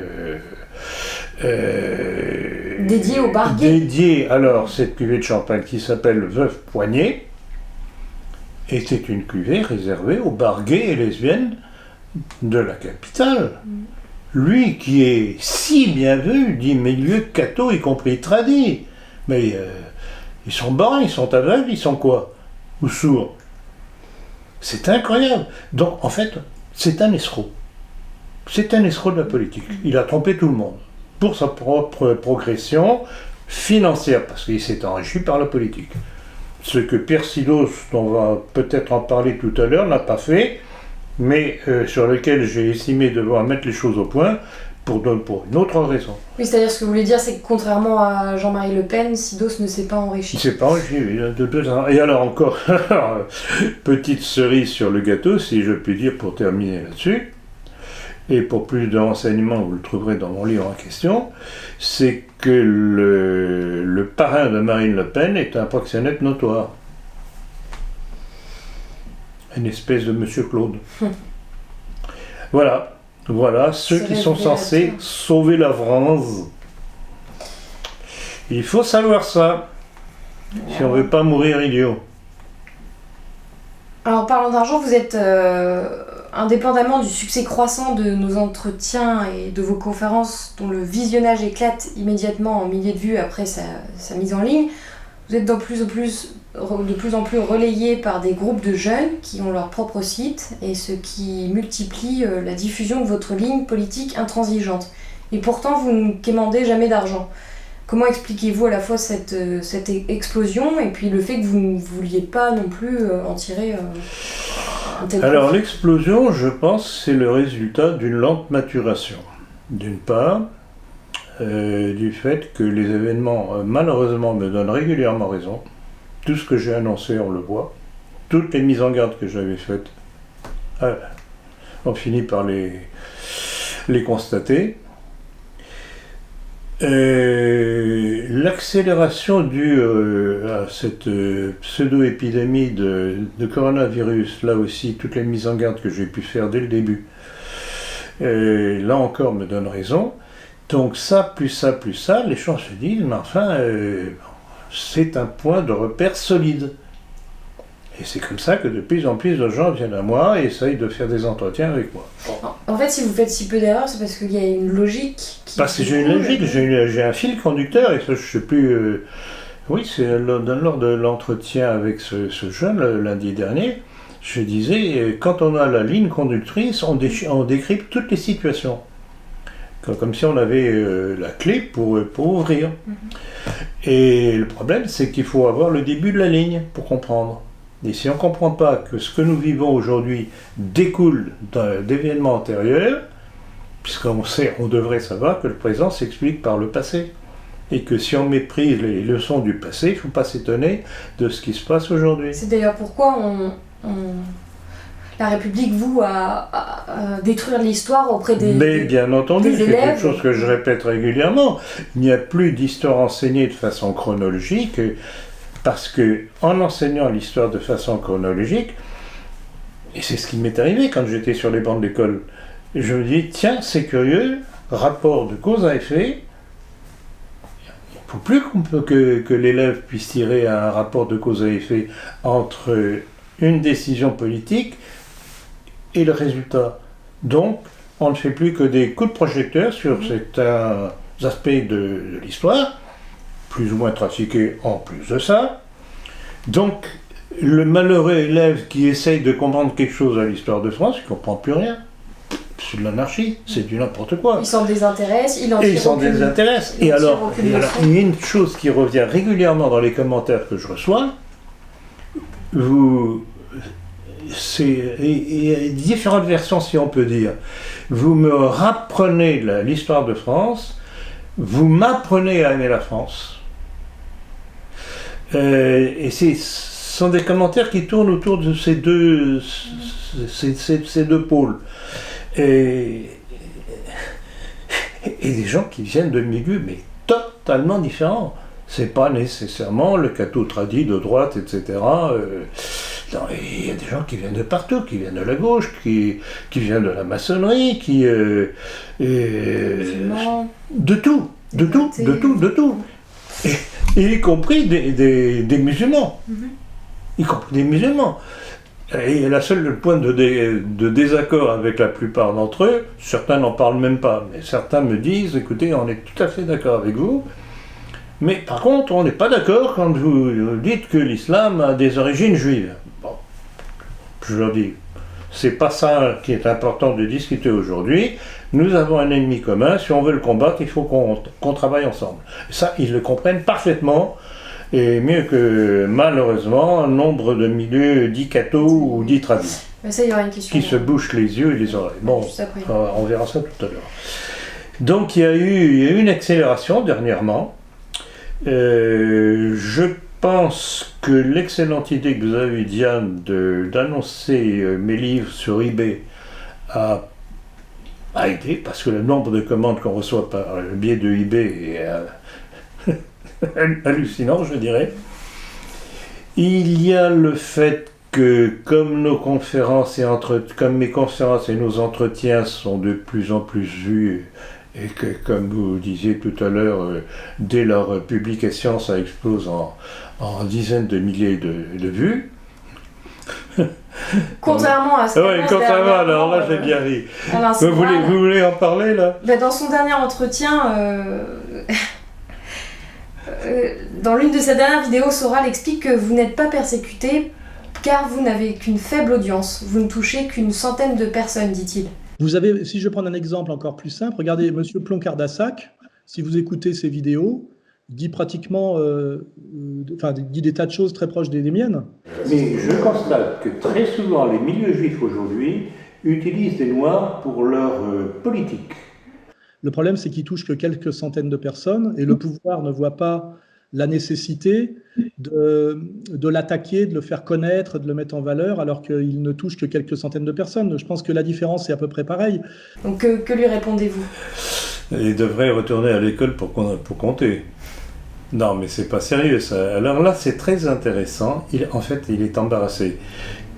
dédiée au Barguet. Dédiée, alors, cette cuvée de champagne qui s'appelle Veuve Poignée, et c'est une cuvée réservée aux Barguets et lesbiennes de la capitale. Lui qui est si bien vu, dit milieu catho, y compris tradit. Mais ils sont bords, ils sont aveugles, ils sont quoi? Ou sourds? C'est incroyable. Donc en fait, c'est un escroc. C'est un escroc de la politique. Il a trompé tout le monde pour sa propre progression financière, parce qu'il s'est enrichi par la politique. Ce que Pierre Sidos, dont on va peut-être en parler tout à l'heure, n'a pas fait, mais sur lequel j'ai estimé devoir mettre les choses au point pour une autre raison. Oui, c'est-à-dire ce que vous voulez dire, c'est que contrairement à Jean-Marie Le Pen, Sidos ne s'est pas enrichi. Il ne s'est pas enrichi, oui, de 2 ans. Et alors encore, petite cerise sur le gâteau, si je puis dire, pour terminer là-dessus, et pour plus de renseignements, vous le trouverez dans mon livre en question, c'est que le parrain de Marine Le Pen est un proxénète notoire. Une espèce de Monsieur Claude. Voilà ceux qui sont censés sauver la France. Il faut savoir ça, si on ne veut pas mourir idiot. Alors parlons d'argent, vous êtes, indépendamment du succès croissant de nos entretiens et de vos conférences, dont le visionnage éclate immédiatement en milliers de vues après sa mise en ligne, vous êtes de plus en plus relayé par des groupes de jeunes qui ont leur propre site, et ce qui multiplie la diffusion de votre ligne politique intransigeante. Et pourtant, vous ne quémandez jamais d'argent. Comment expliquez-vous à la fois cette explosion et puis le fait que vous ne vouliez pas non plus en tirer un tel Alors profit? l'explosion, je pense, c'est le résultat d'une lente maturation. D'une part, du fait que les événements, malheureusement, me donnent régulièrement raison. Tout ce que j'ai annoncé, on le voit. Toutes les mises en garde que j'avais faites, on finit par les constater. L'accélération due à cette pseudo-épidémie de coronavirus, là aussi, toutes les mises en garde que j'ai pu faire dès le début, là encore me donne raison. Donc ça, plus ça, les gens se disent, mais enfin, c'est un point de repère solide. Et c'est comme ça que de plus en plus de gens viennent à moi et essayent de faire des entretiens avec moi. En fait, si vous faites si peu d'erreurs, c'est parce qu'il y a une logique qui... Parce que j'ai une logique, j'ai un fil conducteur, et ça, je sais plus... oui, c'est lors de l'entretien avec ce jeune, lundi dernier, je disais, quand on a la ligne conductrice, on décrypte toutes les situations. Comme si on avait la clé pour ouvrir. Et le problème, c'est qu'il faut avoir le début de la ligne pour comprendre. Et si on ne comprend pas que ce que nous vivons aujourd'hui découle d'événements antérieurs, puisqu'on sait, on devrait savoir que le présent s'explique par le passé. Et que si on méprise les leçons du passé, il ne faut pas s'étonner de ce qui se passe aujourd'hui. C'est d'ailleurs pourquoi la République voue à détruire l'histoire auprès Mais bien entendu, c'est élèves. quelque chose que je répète régulièrement. Il n'y a plus d'histoire enseignée de façon chronologique. Parce que en enseignant l'histoire de façon chronologique, et c'est ce qui m'est arrivé quand j'étais sur les bancs de l'école, je me dis, tiens, c'est curieux, rapport de cause à effet, il ne faut plus que l'élève puisse tirer un rapport de cause à effet entre une décision politique et le résultat. Donc, on ne fait plus que des coups de projecteur sur certains aspects de l'histoire, plus ou moins trafiqués en plus de ça. Donc, le malheureux élève qui essaye de comprendre quelque chose à l'histoire de France, il ne comprend plus rien. C'est de l'anarchie, c'est du n'importe quoi. Il s'en désintéresse, il en Et tire il s'en aucune- désintéresse. il Et en tire alors, aucune leçon. il y a une chose qui revient régulièrement dans les commentaires que je reçois. Il y a différentes versions, si on peut dire. Vous me rapprenez l'histoire de France, vous m'apprenez à aimer la France. Et ce sont des commentaires qui tournent autour de ces deux pôles. Et des gens qui viennent de milieux mais totalement différents. C'est pas nécessairement le catho tradit de droite, etc. Non, il y a des gens qui viennent de partout, qui viennent de la gauche, qui viennent de la maçonnerie, Musulmans. de tout. Et y compris des musulmans. Y compris des musulmans. Et le seul point de désaccord avec la plupart d'entre eux, certains n'en parlent même pas, mais certains me disent, écoutez, on est tout à fait d'accord avec vous, mais par contre, on n'est pas d'accord quand vous dites que l'islam a des origines juives. Bon, je leur dis, c'est pas ça qui est important de discuter aujourd'hui. Nous avons un ennemi commun, si on veut le combattre, il faut qu'on travaille ensemble. Ça, ils le comprennent parfaitement. Et mieux que, malheureusement, un nombre de milieux dits cathos ou dits tradis, Mais ça, il y aura une question. qui se bouchent les yeux et les oreilles. Bon, Juste après. on verra ça tout à l'heure. Donc il y a eu une accélération dernièrement. Je pense que l'excellente idée que vous avez eue, Diane, d'annoncer mes livres sur eBay a aidé, parce que le nombre de commandes qu'on reçoit par le biais de eBay est hallucinant, je dirais. Il y a le fait que, comme mes conférences et nos entretiens sont de plus en plus vus, et que, comme vous disiez tout à l'heure, dès leur publication, ça explose en dizaines de milliers de vues. Contrairement à ce Oui, contrairement, alors là j'ai bien ri. Vous voulez en parler là? Dans son dernier entretien, dans l'une de ses dernières vidéos, Soral explique que vous n'êtes pas persécuté car vous n'avez qu'une faible audience. Vous ne touchez qu'une centaine de personnes, dit-il. Vous avez, si je prends un exemple encore plus simple, regardez Monsieur Ploncard-Dassac, si vous écoutez ses vidéos, il dit pratiquement, il dit des tas de choses très proches des miennes. Mais je constate que très souvent les milieux juifs aujourd'hui utilisent des Noirs pour leur politique. Le problème, c'est qu'il touche que quelques centaines de personnes et le pouvoir ne voit pas la nécessité de l'attaquer, de le faire connaître, de le mettre en valeur, alors qu'il ne touche que quelques centaines de personnes. Je pense que la différence est à peu près pareille. Donc que lui répondez-vous? Il devrait retourner à l'école pour compter. Non, mais c'est pas sérieux ça. Alors là, c'est très intéressant. En fait, il est embarrassé.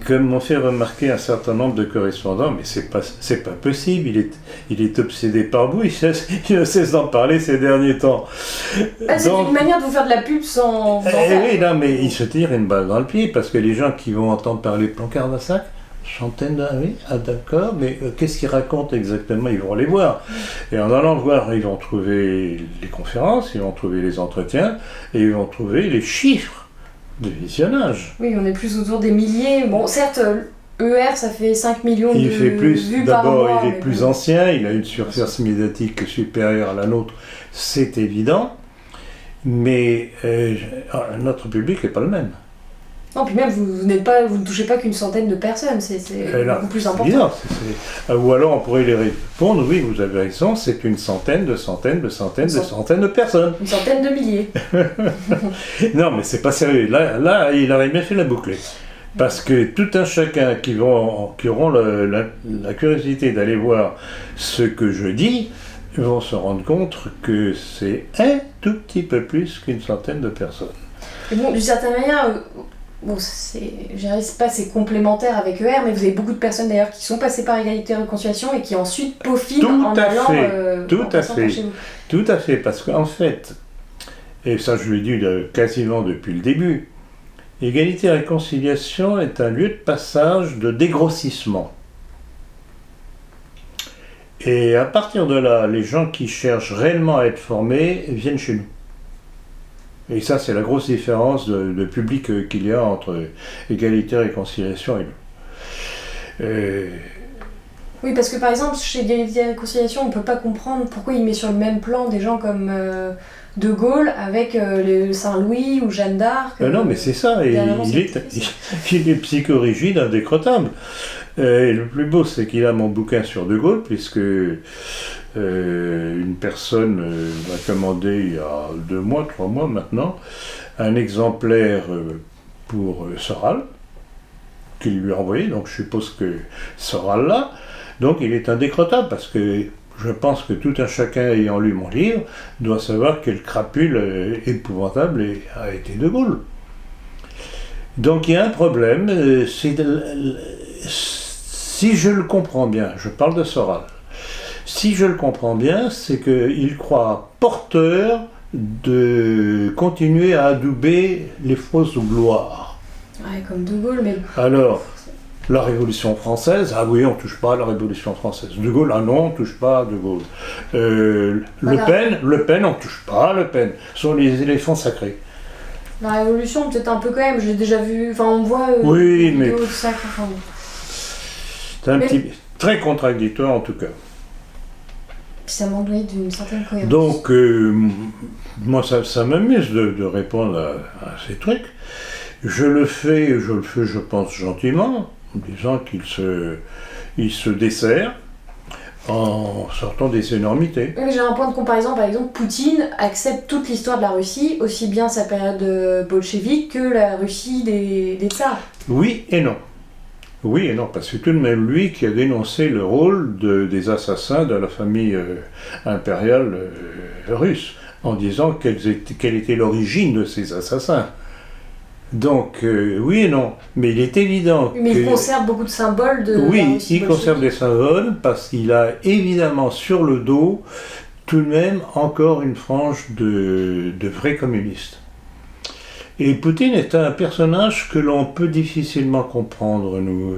Comme m'ont fait remarquer un certain nombre de correspondants, mais c'est pas possible, il est obsédé par vous, il ne cesse d'en parler ces derniers temps. C'est une manière de vous faire de la pub sans en faire. Oui, non, mais il se tire une balle dans le pied, parce que les gens qui vont entendre parler Ploncard-Dassac, oui, d'accord, mais qu'est-ce qu'ils racontent exactement? Ils vont aller voir. Et en allant voir, ils vont trouver les conférences, ils vont trouver les entretiens, et ils vont trouver les chiffres de visionnage. Oui, on est plus autour des milliers. Bon, certes, ER, ça fait 5 millions de vues par mois. D'abord, il est plus ancien, il a une surface médiatique supérieure à la nôtre, c'est évident, mais notre public n'est pas le même. Non, puis même, vous ne touchez pas qu'une centaine de personnes, c'est beaucoup plus important. Évident, ou alors on pourrait les répondre, oui, vous avez raison, c'est une centaine de personnes. Une centaine de milliers. Non, mais c'est pas sérieux. Là, il aurait bien fait la boucler. Parce que tout un chacun qui auront la curiosité d'aller voir ce que je dis, vont se rendre compte que c'est un tout petit peu plus qu'une centaine de personnes. Mais bon, d'une certaine manière, bon, je dirais pas c'est complémentaire avec ER, mais vous avez beaucoup de personnes d'ailleurs qui sont passées par Égalité et Réconciliation et qui ensuite peaufinent en allant Tout à fait, parce qu'en fait, et ça je l'ai dit quasiment depuis le début, Égalité et Réconciliation est un lieu de passage, de dégrossissement. Et à partir de là, les gens qui cherchent réellement à être formés viennent chez nous. Et ça, c'est la grosse différence de public qu'il y a entre Égalité et Réconciliation et nous. Oui, parce que par exemple, chez Égalité et Réconciliation, on ne peut pas comprendre pourquoi il met sur le même plan des gens comme De Gaulle avec Saint-Louis ou Jeanne d'Arc. Non, mais c'est ça, il est psychorigide, indécrottable. Et le plus beau, c'est qu'il a mon bouquin sur De Gaulle, puisque une personne m'a commandé il y a 2 mois, 3 mois maintenant, un exemplaire pour Soral, qu'il lui a envoyé, donc je suppose que Soral là, donc il est indécrottable, parce que je pense que tout un chacun ayant lu mon livre doit savoir quelle crapule épouvantable a été De Gaulle. Donc il y a un problème, si je le comprends bien, je parle de Soral, si je le comprends bien, c'est qu'il croit porteur de continuer à adouber les fausses gloires. Ouais, comme De Gaulle, mais... Alors, la Révolution française, ah oui, on ne touche pas à la Révolution française. De Gaulle, ah non, on ne touche pas à De Gaulle. Le Pen, on ne touche pas à Le Pen. Ce sont les éléphants sacrés. La Révolution, peut-être un peu quand même, je l'ai déjà vu, enfin on voit oui, mais vidéos de ça, enfin... C'est un petit... très contradictoire en tout cas. Ça manque d'une certaine cohérence. Donc, moi ça m'amuse de répondre à ces trucs. Je le fais, je pense, gentiment, en disant qu'il se dessert en sortant des énormités. Oui, mais j'ai un point de comparaison, par exemple, Poutine accepte toute l'histoire de la Russie, aussi bien sa période bolchevique que la Russie des tsars. Oui et non. Oui et non, parce que c'est tout de même lui qui a dénoncé le rôle des assassins de la famille impériale russe, en disant quelle était l'origine de ces assassins. Donc, oui et non, mais il est évident mais il conserve beaucoup de symboles de la Russie il conserve des symboles, parce qu'il a évidemment sur le dos, tout de même, encore une frange de vrais communistes. Et Poutine est un personnage que l'on peut difficilement comprendre, nous.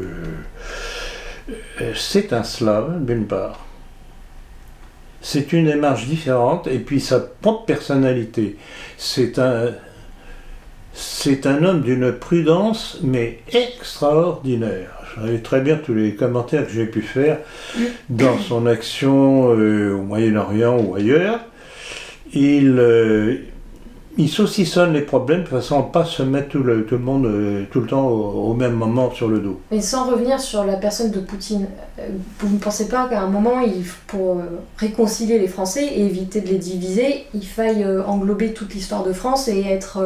C'est un slave, d'une part. C'est une démarche différente, et puis sa propre personnalité. C'est un homme d'une prudence, mais extraordinaire. Je savais très bien tous les commentaires que j'ai pu faire dans son action au Moyen-Orient ou ailleurs. Il saucissonne les problèmes de façon à ne pas se mettre tout le monde tout le temps au même moment sur le dos. Mais sans revenir sur la personne de Poutine, vous ne pensez pas qu'à un moment, pour réconcilier les Français et éviter de les diviser, il faille englober toute l'histoire de France et être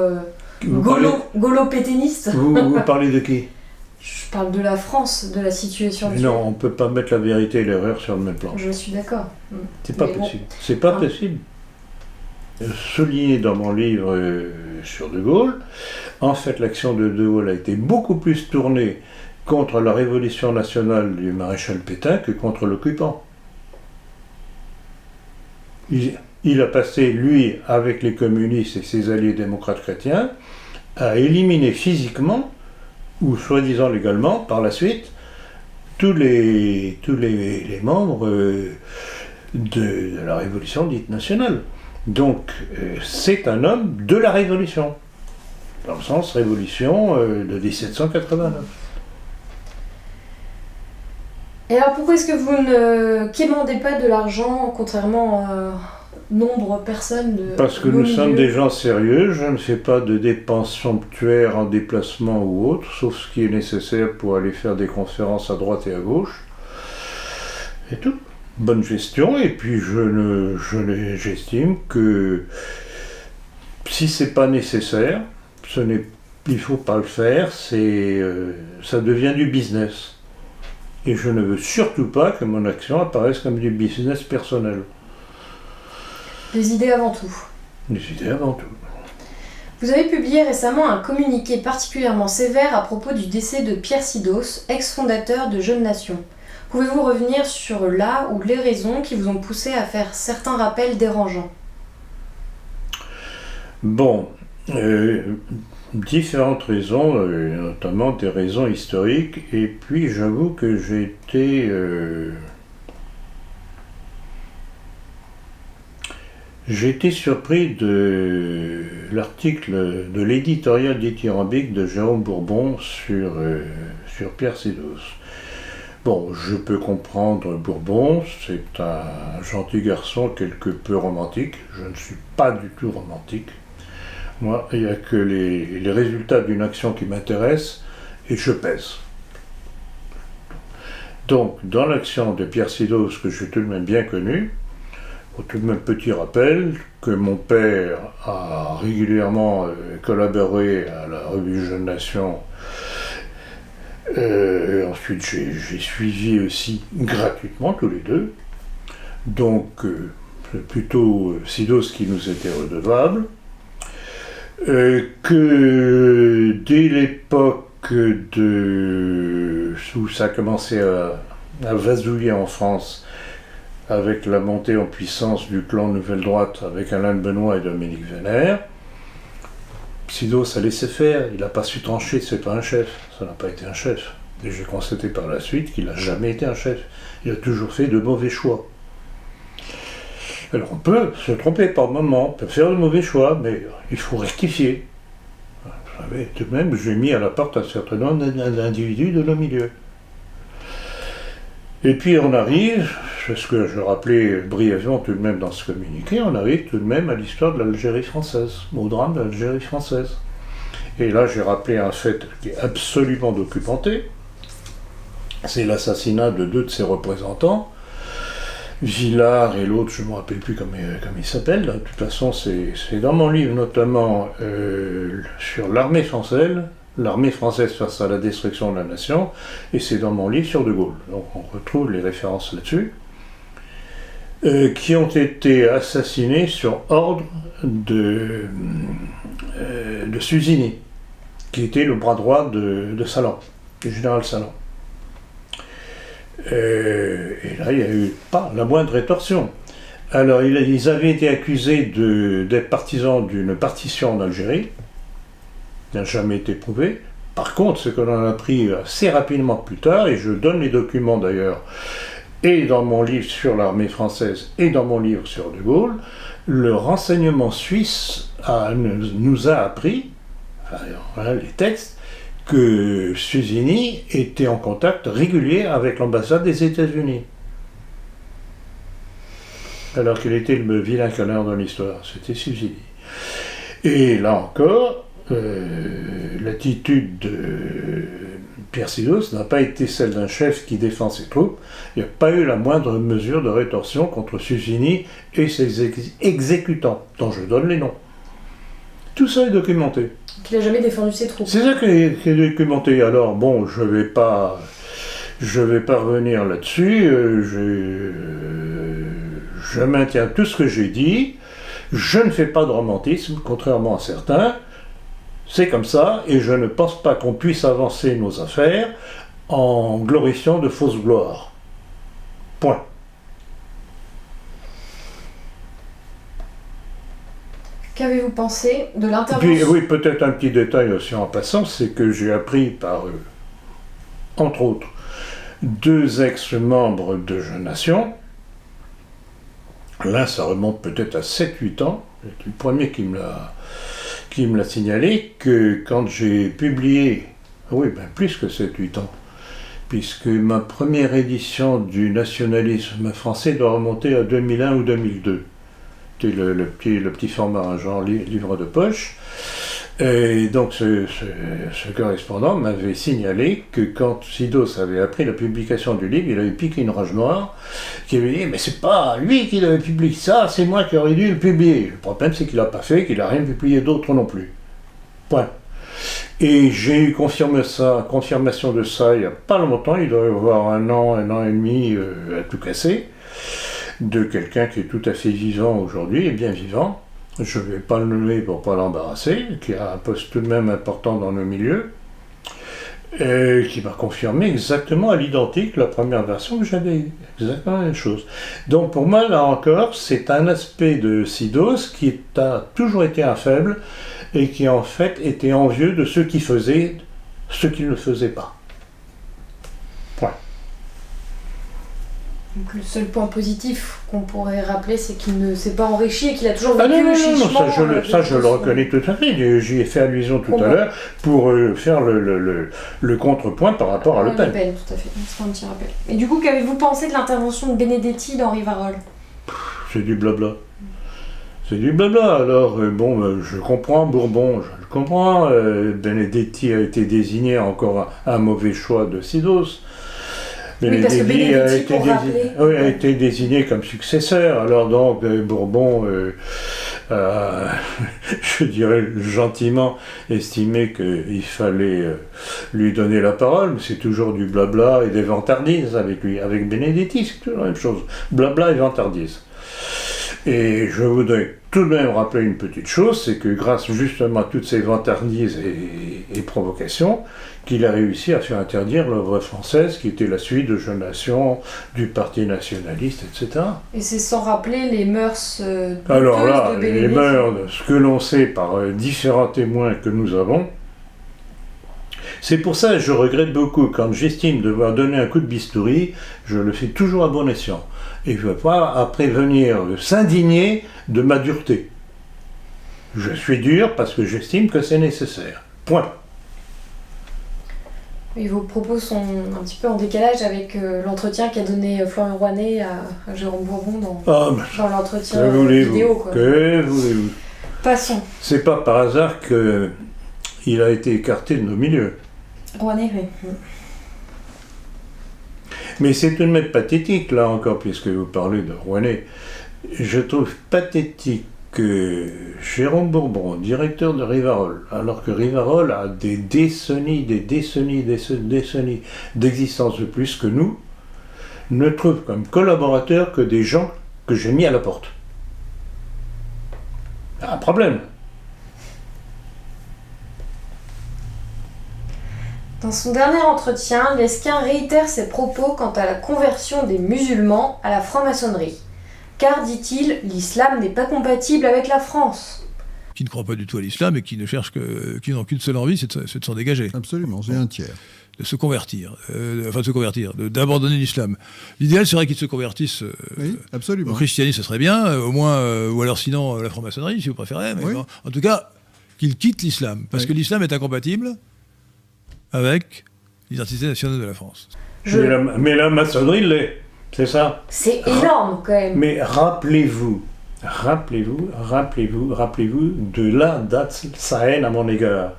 gaulo-pétainiste? Vous parlez de qui? Je parle de la France, de la situation actuelle. Non, on ne peut pas mettre la vérité et l'erreur sur le même plan. Je suis d'accord. C'est pas possible. C'est pas possible. Souligné dans mon livre sur De Gaulle, en fait l'action de De Gaulle a été beaucoup plus tournée contre la révolution nationale du maréchal Pétain que contre l'occupant. Il a passé, lui, avec les communistes et ses alliés démocrates chrétiens, à éliminer physiquement, ou soi-disant légalement, par la suite, tous les membres de la révolution dite nationale. Donc, c'est un homme de la Révolution, dans le sens Révolution de 1789. Et alors, pourquoi est-ce que vous ne quémandez pas de l'argent, contrairement à nombreuses personnes de Parce que nous sommes des gens sérieux, je ne fais pas de dépenses somptuaires en déplacement ou autre, sauf ce qui est nécessaire pour aller faire des conférences à droite et à gauche. Et tout. Bonne gestion, et puis j'estime que si c'est pas nécessaire, il ne faut pas le faire, ça devient du business. Et je ne veux surtout pas que mon action apparaisse comme du business personnel. Des idées avant tout. Des idées avant tout. Vous avez publié récemment un communiqué particulièrement sévère à propos du décès de Pierre Sidos, ex-fondateur de Jeunes Nations. Pouvez-vous revenir sur la ou les raisons qui vous ont poussé à faire certains rappels dérangeants ? Bon, différentes raisons, notamment des raisons historiques, et puis j'avoue que j'ai été surpris de l'article de l'éditorial dithyrambique de Jérôme Bourbon sur Pierre Sidos. Bon, je peux comprendre Bourbon, c'est un gentil garçon quelque peu romantique, je ne suis pas du tout romantique. Moi, il n'y a que les résultats d'une action qui m'intéressent et je pèse. Donc, dans l'action de Pierre Sidos, que j'ai tout de même bien connu, tout de même petit rappel que mon père a régulièrement collaboré à la revue Jeunes Nations. Et ensuite, j'ai suivi aussi gratuitement tous les deux. Donc, c'est plutôt Sidos qui nous était redevable. Que dès l'époque où ça a commencé à vasouiller en France, avec la montée en puissance du clan Nouvelle Droite avec Alain de Benoît et Dominique Vénère, Sidos a laissé faire, il n'a pas su trancher, c'est pas un chef, ça n'a pas été un chef. Et j'ai constaté par la suite qu'il n'a jamais été un chef, il a toujours fait de mauvais choix. Alors on peut se tromper par moment, on peut faire de mauvais choix, mais il faut rectifier. Vous savez, tout de même, j'ai mis à la porte un certain nombre d'individus de nos milieux. Et puis on arrive, c'est ce que je rappelais brièvement tout de même dans ce communiqué, on arrive tout de même à l'histoire de l'Algérie française, au drame de l'Algérie française. Et là j'ai rappelé un fait qui est absolument documenté, c'est l'assassinat de deux de ses représentants, Villard et l'autre, je ne me rappelle plus comme il s'appelle. De toute façon, c'est dans mon livre notamment sur l'armée française face à la destruction de la nation, et c'est dans mon livre sur De Gaulle. Donc on retrouve les références là-dessus, qui ont été assassinés sur ordre de Suzini, qui était le bras droit de Salan, du général Salan. Et là, il n'y a eu pas la moindre rétorsion. Alors, ils avaient été accusés d'être partisans d'une partition en Algérie. Ça n'a jamais été prouvé. Par contre, ce qu'on en a appris assez rapidement plus tard, et je donne les documents d'ailleurs, et dans mon livre sur l'armée française, et dans mon livre sur De Gaulle, le renseignement suisse nous a appris, enfin, voilà les textes, que Suzini était en contact régulier avec l'ambassade des États-Unis. Alors qu'il était le vilain canard dans l'histoire, c'était Suzini. Et là encore, l'attitude de Pierre Sidos n'a pas été celle d'un chef qui défend ses troupes. Il n'y a pas eu la moindre mesure de rétorsion contre Suzini et ses exécutants, dont je donne les noms. Tout ça est documenté. Qu'il n'a jamais défendu ses troupes. C'est ça qui est documenté. Alors bon, je vais pas revenir là-dessus. Je maintiens tout ce que j'ai dit. Je ne fais pas de romantisme, contrairement à certains. C'est comme ça, et je ne pense pas qu'on puisse avancer nos affaires en glorifiant de fausses gloires. Point. Qu'avez-vous pensé de l'intervention ? Oui, peut-être un petit détail aussi en passant, c'est que j'ai appris par, entre autres, deux ex-membres de Jeunes Nations. L'un, ça remonte peut-être à 7-8 ans. C'est le premier qui me l'a signalé, que quand j'ai publié, plus que 7-8 ans, puisque ma première édition du nationalisme français doit remonter à 2001 ou 2002. C'était le petit format, genre livre de poche. Et donc ce correspondant m'avait signalé que quand Sidos avait appris la publication du livre, il avait piqué une rage noire, qui avait dit « Mais c'est pas lui qui devait publier ça, c'est moi qui aurais dû le publier. » Le problème, c'est qu'il n'a pas fait, qu'il n'a rien publié d'autre non plus. Point. Et j'ai eu confirmation de ça il n'y a pas longtemps, il doit y avoir un an et demi à tout casser, de quelqu'un qui est tout à fait vivant aujourd'hui, et bien vivant, je ne vais pas le nommer pour ne pas l'embarrasser, qui a un poste tout de même important dans nos milieux, et qui m'a confirmé exactement à l'identique la première version que j'avais eue. Exactement la même chose. Donc pour moi, là encore, c'est un aspect de Sidos qui a toujours été un faible et qui en fait était envieux de ceux qui faisaient ce qu'ils ne faisaient pas. Point. Donc le seul point positif qu'on pourrait rappeler, c'est qu'il ne s'est pas enrichi et qu'il a toujours vécu Ah non, le non, non, chichement. ça je le reconnais tout à fait. J'y ai fait allusion tout à l'heure pour faire le contrepoint par rapport à Le Pen. Le Pen, tout à fait. C'est un petit rappel. Et du coup, qu'avez-vous pensé de l'intervention de Benedetti dans Rivarol? C'est du blabla. C'est du blabla. Alors, je comprends Bourbon, je le comprends. Benedetti a été désigné, encore un mauvais choix de Sidos. Oui, parce que Benedetti, a été désigné comme successeur. Alors donc, Bourbon, je dirais gentiment, estimé qu'il fallait lui donner la parole, mais c'est toujours du blabla et des vantardises avec lui. Avec Benedetti, c'est toujours la même chose. Blabla et vantardises. Et je voudrais tout de même rappeler une petite chose, c'est que grâce justement à toutes ces vantardises et provocations, qu'il a réussi à faire interdire l'œuvre française qui était la suite de Jeunes Nations, du Parti nationaliste, etc. Et c'est sans rappeler les mœurs alors là, de Benedetti. les mœurs, ce que l'on sait par différents témoins que nous avons, c'est pour ça que je regrette beaucoup, quand j'estime devoir donner un coup de bistouri, je le fais toujours à bon escient. Et je ne veux pas après venir s'indigner de ma dureté. Je suis dur parce que j'estime que c'est nécessaire. Point. Et vos propos sont un petit peu en décalage avec l'entretien qu'a donné Florian Rouanet à Jérôme Bourbon dans l'entretien vidéo. Quoi. Que voulez-vous? Passons. C'est pas par hasard qu'il a été écarté de nos milieux. Rouanet, oui. Mais c'est tout de même pathétique, là encore, puisque vous parlez de Rouanet. Je trouve pathétique que Jérôme Bourbon, directeur de Rivarol, alors que Rivarol a des décennies d'existence de plus que nous, ne trouve comme collaborateurs que des gens que j'ai mis à la porte. Un problème. Dans son dernier entretien, Lesquin réitère ses propos quant à la conversion des musulmans à la franc-maçonnerie. Car, dit-il, l'islam n'est pas compatible avec la France. Qui ne croient pas du tout à l'islam et qui ne cherchent qui n'ont qu'une seule envie, c'est de s'en dégager. Absolument, c'est un tiers. De se convertir, d'abandonner l'islam. L'idéal serait qu'ils se convertissent oui, absolument. au christianisme, ce serait bien, au moins, ou alors sinon la franc-maçonnerie, si vous préférez. Mais oui. bon, en tout cas, qu'ils quittent l'islam, parce que l'islam est incompatible avec l'identité nationale de la France. Mais la maçonnerie l'est, c'est ça. C'est énorme quand même. Mais rappelez-vous de là date sa haine à mon égard.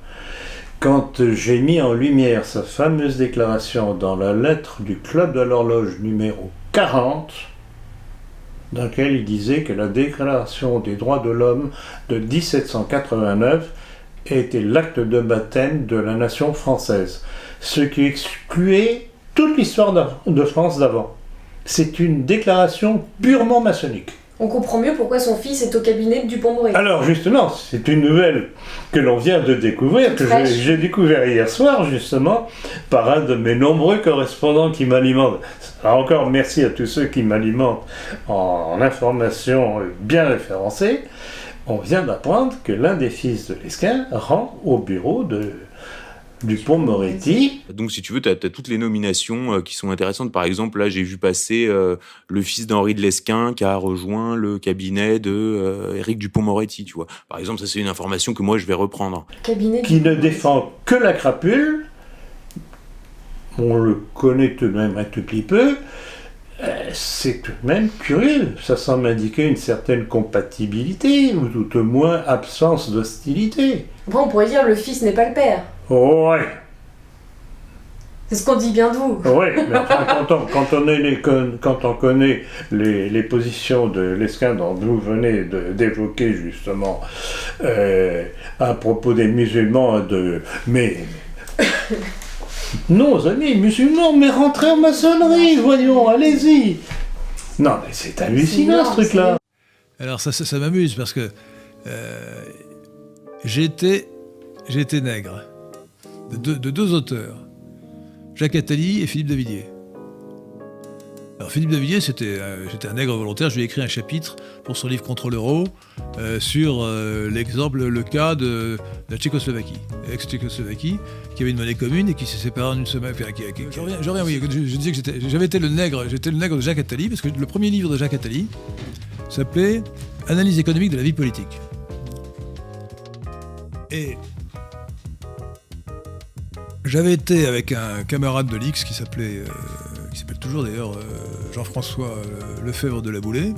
Quand j'ai mis en lumière sa fameuse déclaration dans la lettre du Club de l'Horloge numéro 40, dans laquelle il disait que la Déclaration des droits de l'homme de 1789 était l'acte de baptême de la nation française, ce qui excluait toute l'histoire de France d'avant. C'est une déclaration purement maçonnique. On comprend mieux pourquoi son fils est au cabinet de Dupond-Moretti. Alors justement, c'est une nouvelle que l'on vient de découvrir, que j'ai découvert hier soir justement, par un de mes nombreux correspondants qui m'alimentent. Alors encore merci à tous ceux qui m'alimentent en informations bien référencées. On vient d'apprendre que l'un des fils de Lesquin rend au bureau de Dupond-Moretti. Donc si tu veux, tu as toutes les nominations qui sont intéressantes. Par exemple, là, j'ai vu passer le fils d'Henri de Lesquin qui a rejoint le cabinet de Éric Dupond-Moretti, tu vois. Par exemple, ça c'est une information que moi je vais reprendre. Qui ne défend que la crapule. On le connaît tout de même un tout petit peu. C'est tout de même curieux. Ça semble indiquer une certaine compatibilité, ou tout au moins absence d'hostilité. Bon, on pourrait dire le fils n'est pas le père. Oh, ouais. C'est ce qu'on dit bien de vous. Oui, mais enfin, quand on connaît les positions de Lesquin dont vous venez d'évoquer justement à propos des musulmans, mais nos amis musulmans, mais rentrez en maçonnerie, voyons, allez-y. Non, mais c'est hallucinant ce truc-là. Alors ça m'amuse parce que J'ai été nègre de deux auteurs, Jacques Attali et Philippe Davillier. Alors Philippe Davillier, j'étais un nègre volontaire, je lui ai écrit un chapitre pour son livre Contre l'euro sur le cas de la Tchécoslovaquie, ex-Tchécoslovaquie, qui avait une monnaie commune et qui s'est séparée en une semaine. Enfin, je reviens, oui, je disais que j'étais le nègre de Jacques Attali, parce que le premier livre de Jacques Attali s'appelait Analyse économique de la vie politique. Et j'avais été avec un camarade de l'X qui s'appelle toujours d'ailleurs Jean-François Lefebvre de la Boulée,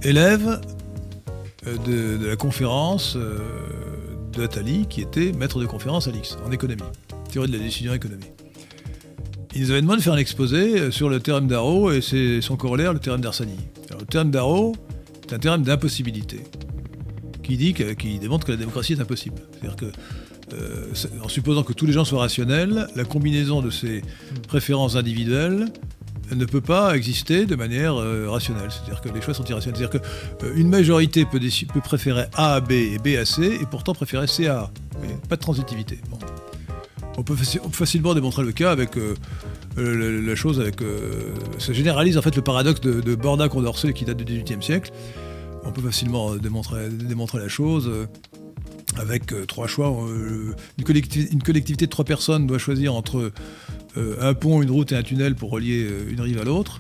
élève de la conférence d'Attali, qui était maître de conférence à l'X, en économie, théorie de la décision économique. Il nous avait demandé de faire un exposé sur le théorème d'Arrow et son corollaire, le théorème d'Arsani. Alors, le théorème d'Arrow est un théorème d'impossibilité, qui démontre que la démocratie est impossible. C'est-à-dire que en supposant que tous les gens soient rationnels, la combinaison de ces préférences individuelles ne peut pas exister de manière rationnelle. C'est-à-dire que les choix sont irrationnels. C'est-à-dire qu'une majorité peut préférer A à B et B à C, et pourtant préférer C à A. Mais pas de transitivité. Bon. On peut facilement démontrer le cas avec la chose avec... ça généralise en fait le paradoxe de Borda-Condorcet qui date du XVIIIe siècle. On peut facilement démontrer la chose... avec trois choix. Une collectivité de 3 personnes doit choisir entre un pont, une route et un tunnel pour relier une rive à l'autre.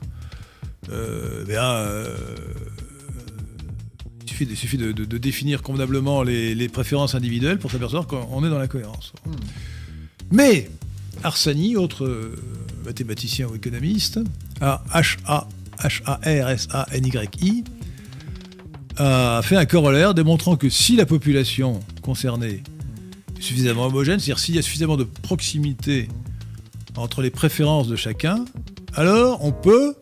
Il suffit de définir convenablement les préférences individuelles pour s'apercevoir qu'on est dans la cohérence. Mais Arsani, autre mathématicien ou économiste, H-A-R-S-A-N-Y-I, a fait un corollaire démontrant que si la population concernée est suffisamment homogène, c'est-à-dire s'il y a suffisamment de proximité entre les préférences de chacun, alors on peut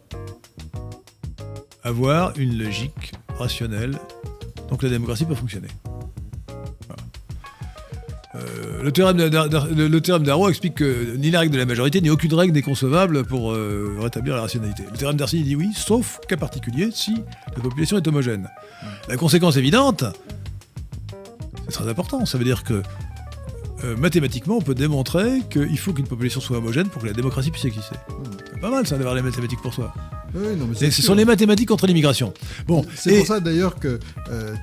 avoir une logique rationnelle, donc la démocratie peut fonctionner. Voilà. Le théorème d'Arrow explique que ni la règle de la majorité, ni aucune règle n'est concevable pour rétablir la rationalité. Le théorème d'Arsani dit oui, sauf cas particulier, si la population est homogène. La conséquence évidente, c'est très important, ça veut dire que mathématiquement, on peut démontrer qu'il faut qu'une population soit homogène pour que la démocratie puisse exister. C'est pas mal ça d'avoir les mathématiques pour soi. Oui, non, mais ce sont les mathématiques contre l'immigration. Bon, c'est pour ça d'ailleurs que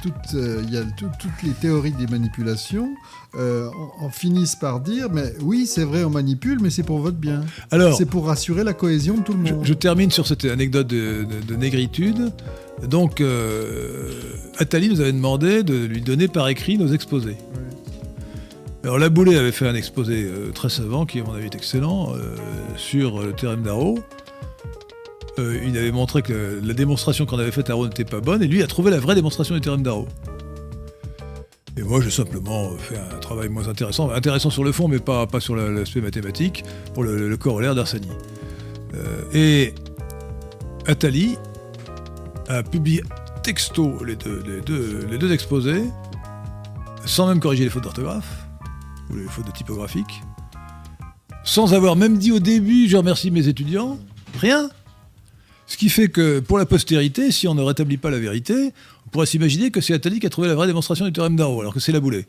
toutes les théories des manipulations en finissent par dire mais oui, c'est vrai, on manipule, mais c'est pour votre bien. Alors, c'est pour rassurer la cohésion de tout le monde. Je termine sur cette anecdote de négritude. Donc, Attali nous avait demandé de lui donner par écrit nos exposés. Oui. Alors, La Boulée avait fait un exposé très savant, qui à mon avis est excellent, sur le théorème d'Arrow. Il avait montré que la démonstration qu'on avait faite à Arrow n'était pas bonne, et lui a trouvé la vraie démonstration du théorème d'Arrow. Et moi, j'ai simplement fait un travail moins intéressant sur le fond, mais pas sur l'aspect mathématique, pour le corollaire d'Arsani. Et Attali a publié texto les deux exposés, sans même corriger les fautes d'orthographe, ou les fautes de typographique, sans avoir même dit au début « je remercie mes étudiants », rien. Ce qui fait que, pour la postérité, si on ne rétablit pas la vérité, on pourrait s'imaginer que c'est Attali qui a trouvé la vraie démonstration du théorème d'Arrow, alors que c'est La Boulée.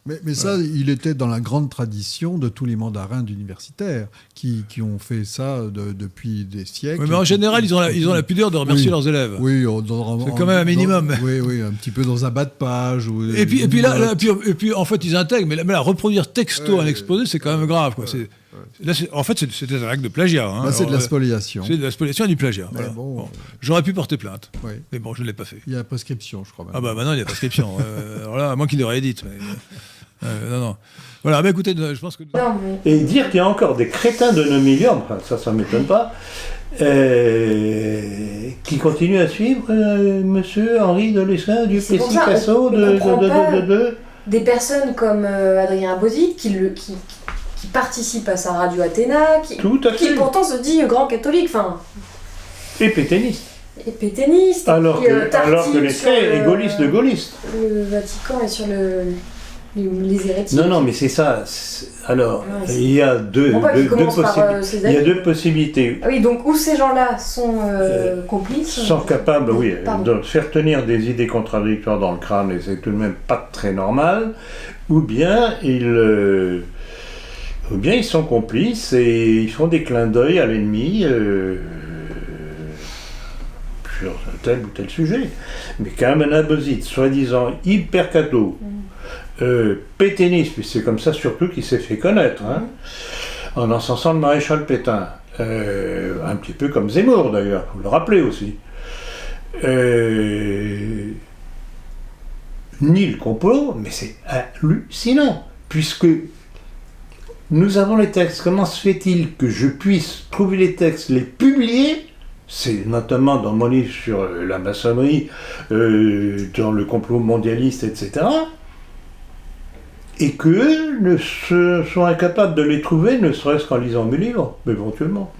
Mais ça, il était dans la grande tradition de tous les mandarins d'universitaires qui ont fait ça depuis des siècles. Oui, mais en général, ils ont la pudeur de remercier leurs élèves. Oui, c'est quand même un minimum. Oui, un petit peu dans un bas de page. Et puis, en fait, ils intègrent. Mais là, reproduire texto un exposé, c'est quand même grave, quoi. Là, en fait, c'était un acte de plagiat. Hein. C'est de la spoliation. C'est de la spoliation et du plagiat. Voilà. Bon. J'aurais pu porter plainte, mais bon, je ne l'ai pas fait. Il y a la prescription, je crois. Ah bah maintenant, il y a prescription. Alors là, à moins qu'il le réédite. Non. Voilà, bah écoutez, je pense que... Et dire qu'il y a encore des crétins de nos milieux, enfin, ça ne m'étonne pas, qui continuent à suivre monsieur Henri de Lesquen, du Plessis-Cassot, des personnes comme Adrien Abosit qui participe à sa radio Athéna, qui pourtant se dit grand catholique, enfin... Et pétainiste. pétainiste. Alors que Lesquen est gaulliste de gaulliste. Le Vatican est sur le les hérétiques. Non, mais c'est ça. Alors, il y a deux possibilités. Oui, donc où ces gens-là sont complices. Sont capables, de faire tenir des idées contradictoires dans le crâne, et c'est tout de même pas très normal, ou bien ils sont complices et ils font des clins d'œil à l'ennemi sur tel ou tel sujet. Mais Kamel Abozid, soi-disant hyper cadeau, pétainiste, puis c'est comme ça surtout qu'il s'est fait connaître, en encensant le maréchal Pétain, un petit peu comme Zemmour d'ailleurs, vous le rappelez aussi. Ni le complot, mais c'est hallucinant, puisque nous avons les textes. Comment se fait-il que je puisse trouver les textes, les publier? C'est notamment dans mon livre sur la maçonnerie, dans le complot mondialiste, etc. Et qu'eux ne sont incapables de les trouver, ne serait-ce qu'en lisant mes livres, éventuellement.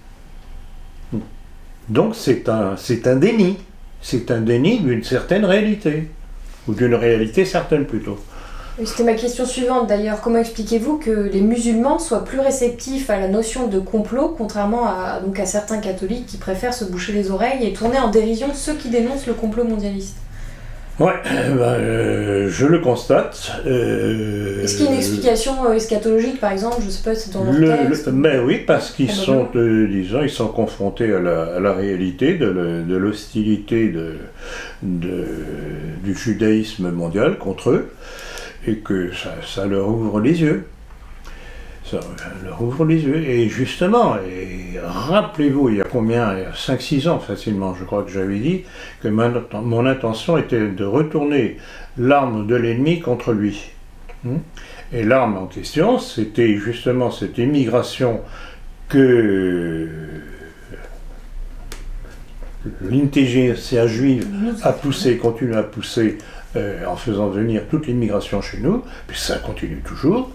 Donc c'est un déni. C'est un déni d'une certaine réalité. Ou d'une réalité certaine plutôt. C'était ma question suivante d'ailleurs. Comment expliquez-vous que les musulmans soient plus réceptifs à la notion de complot, contrairement à certains catholiques qui préfèrent se boucher les oreilles et tourner en dérision ceux qui dénoncent le complot mondialiste? Je le constate. Est-ce qu'il y a une explication eschatologique, par exemple? Je ne sais pas, c'est dans leur texte. Mais oui, parce qu'ils sont, ils sont confrontés à la réalité de l'hostilité du judaïsme mondial contre eux, et que ça leur ouvre les yeux. Ça leur ouvre les yeux. Et justement, rappelez-vous, il y a combien, 5-6 ans facilement, je crois que j'avais dit que mon intention était de retourner l'arme de l'ennemi contre lui. Et l'arme en question, c'était justement cette immigration que l'intelligentsia juive a poussé, continue à pousser en faisant venir toute l'immigration chez nous, puis ça continue toujours,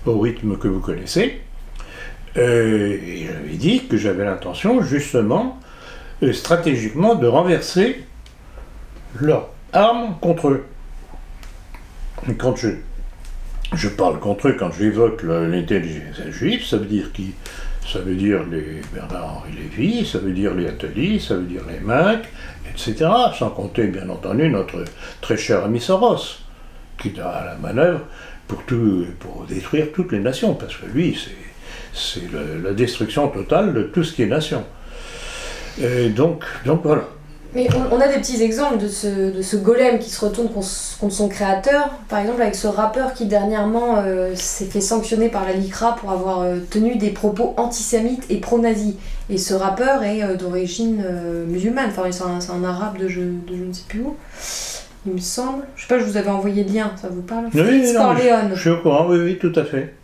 au rythme que vous connaissez. Et j'avais dit que j'avais l'intention, justement, stratégiquement, de renverser leur arme contre eux. Et quand je parle contre eux, quand j'évoque l'intelligence juive, ça veut dire qui? Ça veut dire les Bernard-Henri Lévy, ça veut dire les Attali, ça veut dire les Mac, etc. Sans compter, bien entendu, notre très cher ami Soros, qui est à la manœuvre pour détruire toutes les nations, parce que lui, c'est la destruction totale de tout ce qui est nation. Et donc voilà. Mais on a des petits exemples de ce golem qui se retourne contre son créateur, par exemple avec ce rappeur qui dernièrement s'est fait sanctionner par la LICRA pour avoir tenu des propos antisémites et pro-nazis. Et ce rappeur est d'origine musulmane, enfin c'est un arabe de je ne sais plus où, il me semble. Je sais pas, je vous avais envoyé le lien, ça vous parle? Oui, je suis au courant, oui, tout à fait.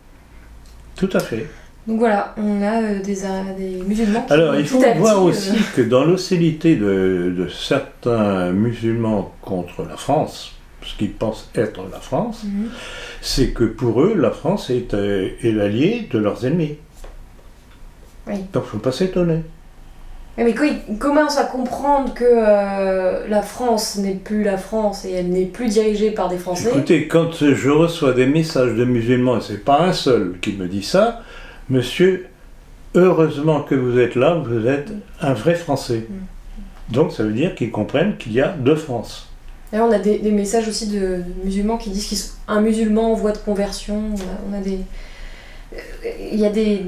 Tout à fait. Donc voilà, on a des musulmans qui... Alors, il faut voir aussi que dans l'hostilité de certains musulmans contre la France, ce qu'ils pensent être la France, c'est que pour eux, la France est l'allié de leurs ennemis. Oui. Donc, il ne faut pas s'étonner. Mais quand ils commencent à comprendre que la France n'est plus la France et elle n'est plus dirigée par des Français... Écoutez, quand je reçois des messages de musulmans, et c'est pas un seul qui me dit ça, monsieur, heureusement que vous êtes là, vous êtes un vrai Français. Donc ça veut dire qu'ils comprennent qu'il y a deux France. Et on a des messages aussi de musulmans qui disent qu'un musulman en voie de conversion. Il y a des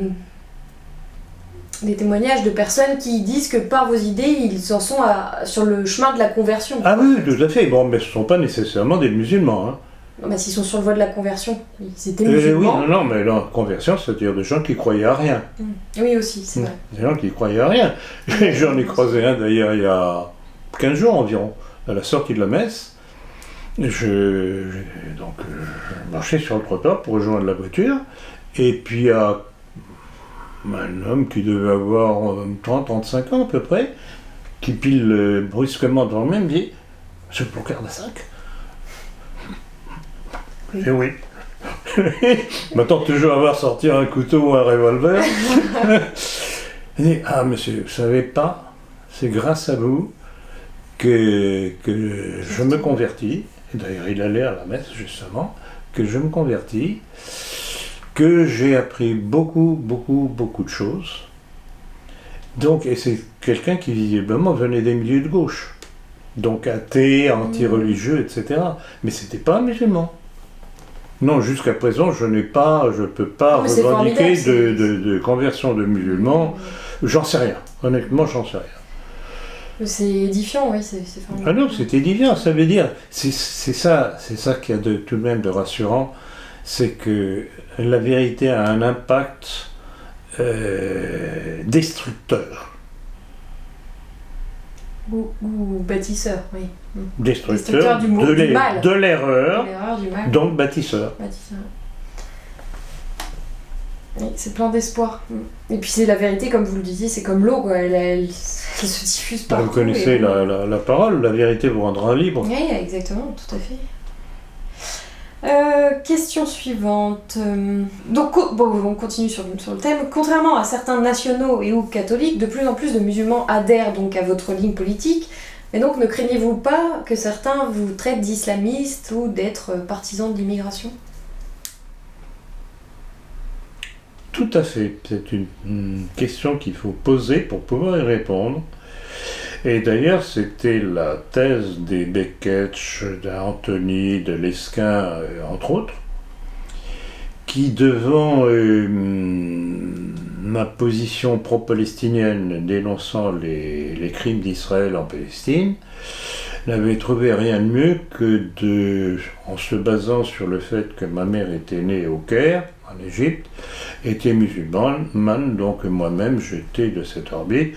témoignages de personnes qui disent que par vos idées, ils en sont sur le chemin de la conversion. Ah oui, tout à fait. Bon, mais ce ne sont pas nécessairement des musulmans. Non, mais s'ils sont sur le voie de la conversion, ils étaient musulmans. Oui, non, mais la conversion, c'est-à-dire des gens qui croyaient à rien. Oui, aussi, c'est vrai. Des gens qui croyaient à rien. J'en ai croisé un d'ailleurs il y a 15 jours environ, à la sortie de la messe. Je marchais sur le trottoir pour rejoindre la voiture, et puis il y a un homme qui devait avoir 30-35 ans à peu près, qui pile brusquement devant le même, dit « Ce placard à sac ?» Et oui. Il m'attend toujours à voir sortir un couteau ou un revolver. Il dit, ah monsieur, vous savez pas, c'est grâce à vous que je me convertis. Et d'ailleurs, il allait à la messe, justement, que je me convertis, que j'ai appris beaucoup de choses. Donc, et c'est quelqu'un qui visiblement venait des milieux de gauche. Donc athée, anti-religieux, etc. Mais c'était pas un musulman. Non, jusqu'à présent, je peux pas revendiquer de conversion de musulmans. J'en sais rien. Honnêtement, j'en sais rien. C'est édifiant, oui, c'est formidable. Ah non, c'est édifiant, ça veut dire, c'est ça qu'il y a tout de même de rassurant, c'est que la vérité a un impact destructeur. Ou bâtisseur, oui. Destructeur du mal. De l'erreur, Du mal. donc bâtisseur. Oui, c'est plein d'espoir. Et puis c'est la vérité, comme vous le disiez, c'est comme l'eau, quoi. Elle se diffuse partout. Vous connaissez la parole, la vérité vous rendra libre. Oui, exactement, tout à fait. Question suivante. Donc, on continue sur le thème. Contrairement à certains nationaux et ou catholiques, de plus en plus de musulmans adhèrent donc à votre ligne politique. Mais donc, ne craignez-vous pas que certains vous traitent d'islamistes ou d'être partisans de l'immigration ? Tout à fait. C'est une question qu'il faut poser pour pouvoir y répondre. Et d'ailleurs, c'était la thèse des Beketch, d'Anthony, de Lesquin, entre autres, qui, devant ma position pro-palestinienne dénonçant les crimes d'Israël en Palestine, n'avait trouvé rien de mieux que en se basant sur le fait que ma mère était née au Caire, en Égypte, était musulmane, donc moi-même j'étais de cette orbite,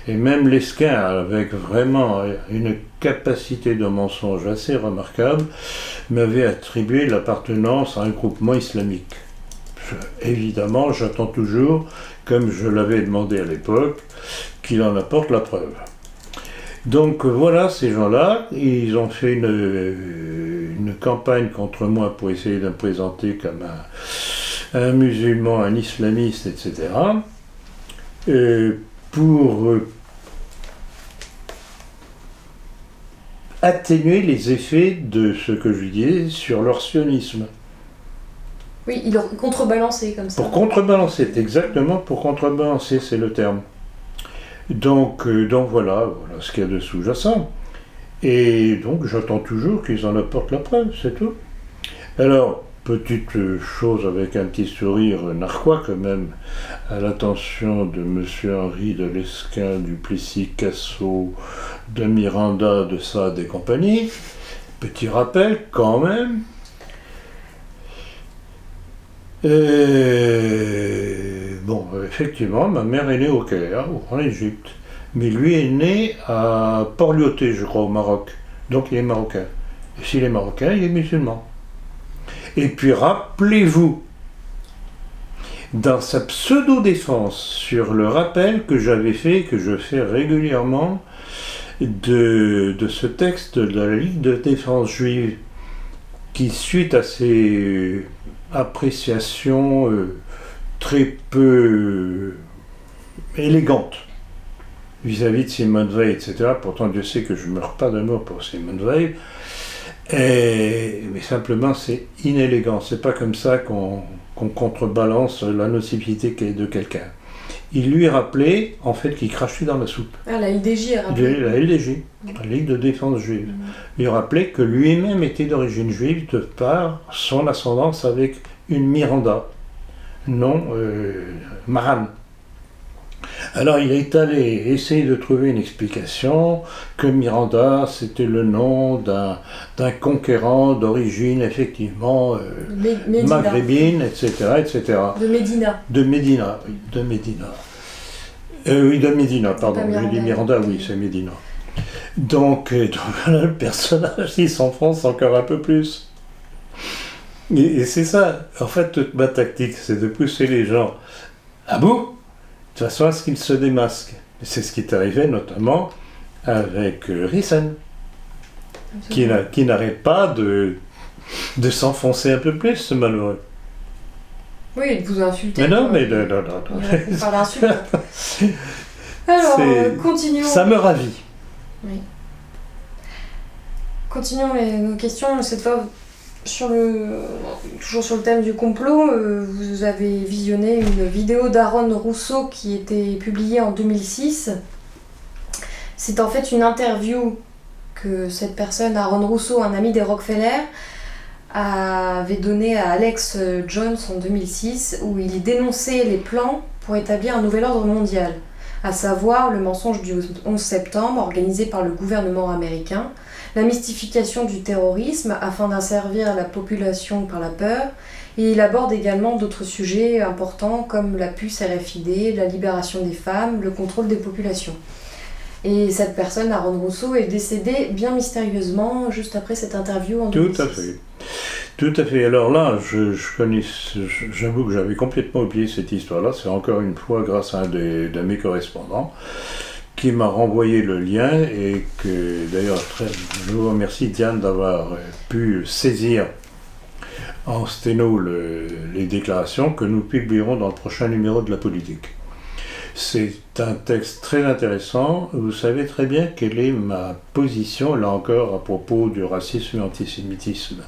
et même Lesquin, avec vraiment une capacité de mensonge assez remarquable, m'avait attribué l'appartenance à un groupement islamique. Évidemment, j'attends toujours, comme je l'avais demandé à l'époque, qu'il en apporte la preuve. Donc voilà, ces gens-là, ils ont fait une campagne contre moi pour essayer de me présenter comme un musulman, un islamiste, etc. Pour atténuer les effets de ce que je disais sur leur sionisme. Oui, ils ont contrebalancé comme ça. Pour contrebalancer, exactement, pour contrebalancer, c'est le terme. Donc voilà ce qu'il y a de sous-jacent. Et donc j'attends toujours qu'ils en apportent la preuve, c'est tout. Alors, petite chose avec un petit sourire narquois quand même, à l'attention de M. Henri de Lesquin, du Plessis-Cassot, de Miranda, de Sade et compagnie. Petit rappel quand même. Bon, effectivement, ma mère est née au Caire, en Égypte. Mais lui est né à Port-Lyautey, je crois, au Maroc. Donc il est marocain. Et s'il est marocain, il est musulman. Et puis rappelez-vous, dans sa pseudo-défense sur le rappel que j'avais fait, que je fais régulièrement, de ce texte de la Ligue de défense juive, qui, suite à ses appréciations très peu élégantes vis-à-vis de Simone Veil, etc., pourtant Dieu sait que je ne meurs pas d'amour pour Simone Veil, mais simplement c'est inélégant, c'est pas comme ça qu'on contrebalance la nocivité de quelqu'un. Il lui rappelait en fait qu'il crachait dans la soupe. Ah, la LDJ a rappelé. La LDJ, la Ligue de défense juive. Il rappelait que lui-même était d'origine juive de par son ascendance avec une Miranda, non Maran. Alors il est allé essayer de trouver une explication que Miranda c'était le nom d'un conquérant d'origine effectivement maghrébine, etc., etc. De Médina. De Médina, oui, de Médina. Oui, de Médina, pardon. J'ai dit Miranda, oui, c'est Médina. Donc voilà, le personnage, il s'enfonce encore un peu plus. Et c'est ça, en fait, toute ma tactique, c'est de pousser les gens à bout, de façon à ce qu'ils se démasquent. Et c'est ce qui est arrivé notamment avec Rissen, qui n'arrête pas de s'enfoncer un peu plus, ce malheureux. Oui, il vous a insulté. Mais non, mais non. Il parle d'insulte. Alors, continuons. Ça me ravit. Oui. Continuons nos questions. Cette fois, toujours sur le thème du complot, vous avez visionné une vidéo d'Aaron Rousseau qui était publiée en 2006. C'est en fait une interview que cette personne, Aaron Rousseau, un ami des Rockefeller, avait donnée à Alex Jones en 2006, où il dénonçait les plans pour établir un nouvel ordre mondial, à savoir le mensonge du 11 septembre organisé par le gouvernement américain, la mystification du terrorisme afin d'asservir la population par la peur, et il aborde également d'autres sujets importants comme la puce RFID, la libération des femmes, le contrôle des populations. Et cette personne, Aaron Rousseau, est décédé bien mystérieusement juste après cette interview en 2006. Tout à fait. Alors là, j'avoue que j'avais complètement oublié cette histoire-là. C'est encore une fois grâce à un de mes correspondants qui m'a renvoyé le lien et que d'ailleurs je vous remercie Diane d'avoir pu saisir en sténo les déclarations que nous publierons dans le prochain numéro de La Politique. C'est un texte très intéressant. Vous savez très bien quelle est ma position, là encore, à propos du racisme et l'antisémitisme.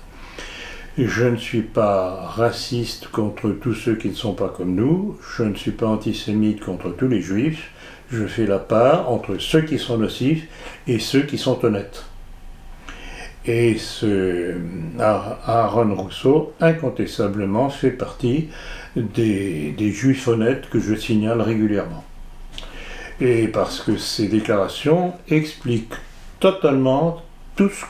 Je ne suis pas raciste contre tous ceux qui ne sont pas comme nous. Je ne suis pas antisémite contre tous les juifs. Je fais la part entre ceux qui sont nocifs et ceux qui sont honnêtes. Et Aaron Rousseau, incontestablement, fait partie des juifs honnêtes que je signale régulièrement. Et parce que ces déclarations expliquent totalement tout ce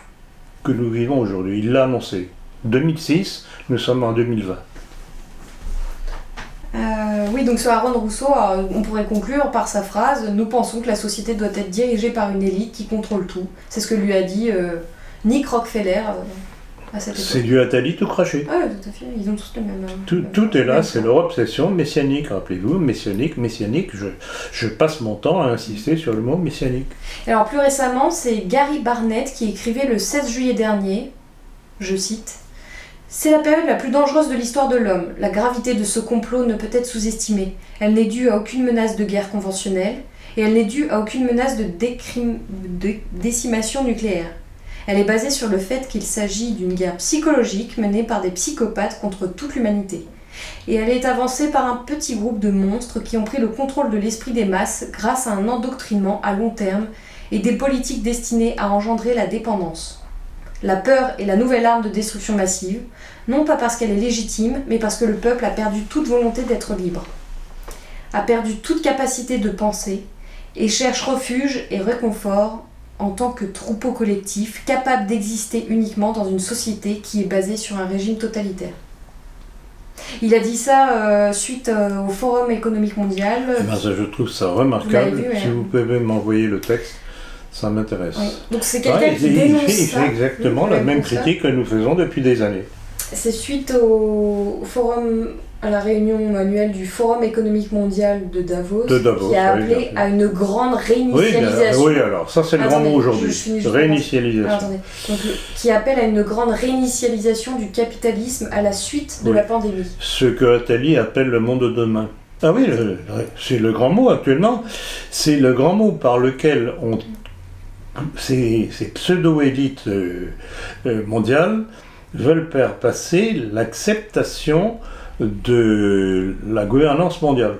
que nous vivons aujourd'hui. Il l'a annoncé. 2006, nous sommes en 2020. Oui, donc sur Aaron Rousseau, on pourrait conclure par sa phrase « Nous pensons que la société doit être dirigée par une élite qui contrôle tout ». C'est ce que lui a dit Nick Rockefeller à cette époque. C'est du Attali tout craché. Ah oui, tout à fait, ils ont tous le même... Tout est là, c'est leur obsession messianique, rappelez-vous, messianique, je passe mon temps à insister sur le mot messianique. Alors plus récemment, c'est Gary Barnett qui écrivait le 16 juillet dernier, je cite, « C'est la période la plus dangereuse de l'histoire de l'homme. La gravité de ce complot ne peut être sous-estimée. Elle n'est due à aucune menace de guerre conventionnelle, et elle n'est due à aucune menace de décimation nucléaire. Elle est basée sur le fait qu'il s'agit d'une guerre psychologique menée par des psychopathes contre toute l'humanité. Et elle est avancée par un petit groupe de monstres qui ont pris le contrôle de l'esprit des masses grâce à un endoctrinement à long terme et des politiques destinées à engendrer la dépendance. La peur est la nouvelle arme de destruction massive, non pas parce qu'elle est légitime, mais parce que le peuple a perdu toute volonté d'être libre, a perdu toute capacité de penser et cherche refuge et réconfort en tant que troupeau collectif capable d'exister uniquement dans une société qui est basée sur un régime totalitaire. » Il a dit ça suite au Forum économique mondial. Je trouve ça remarquable. Si vous pouvez m'envoyer le texte, ça m'intéresse. Oui. Donc c'est quelqu'un qui dénonce ça. Il fait exactement la même critique que nous faisons depuis des années. C'est suite au forum, à la réunion annuelle du Forum économique mondial de Davos qui a appelé à une grande réinitialisation. Oui, alors ça c'est le grand mot aujourd'hui. Réinitialisation. Donc, qui appelle à une grande réinitialisation du capitalisme à la suite de la pandémie. Ce que Attali appelle le monde de demain. Ah oui, c'est le grand mot actuellement. C'est le grand mot par lequel ces pseudo-élites mondiales veulent faire passer l'acceptation de la gouvernance mondiale.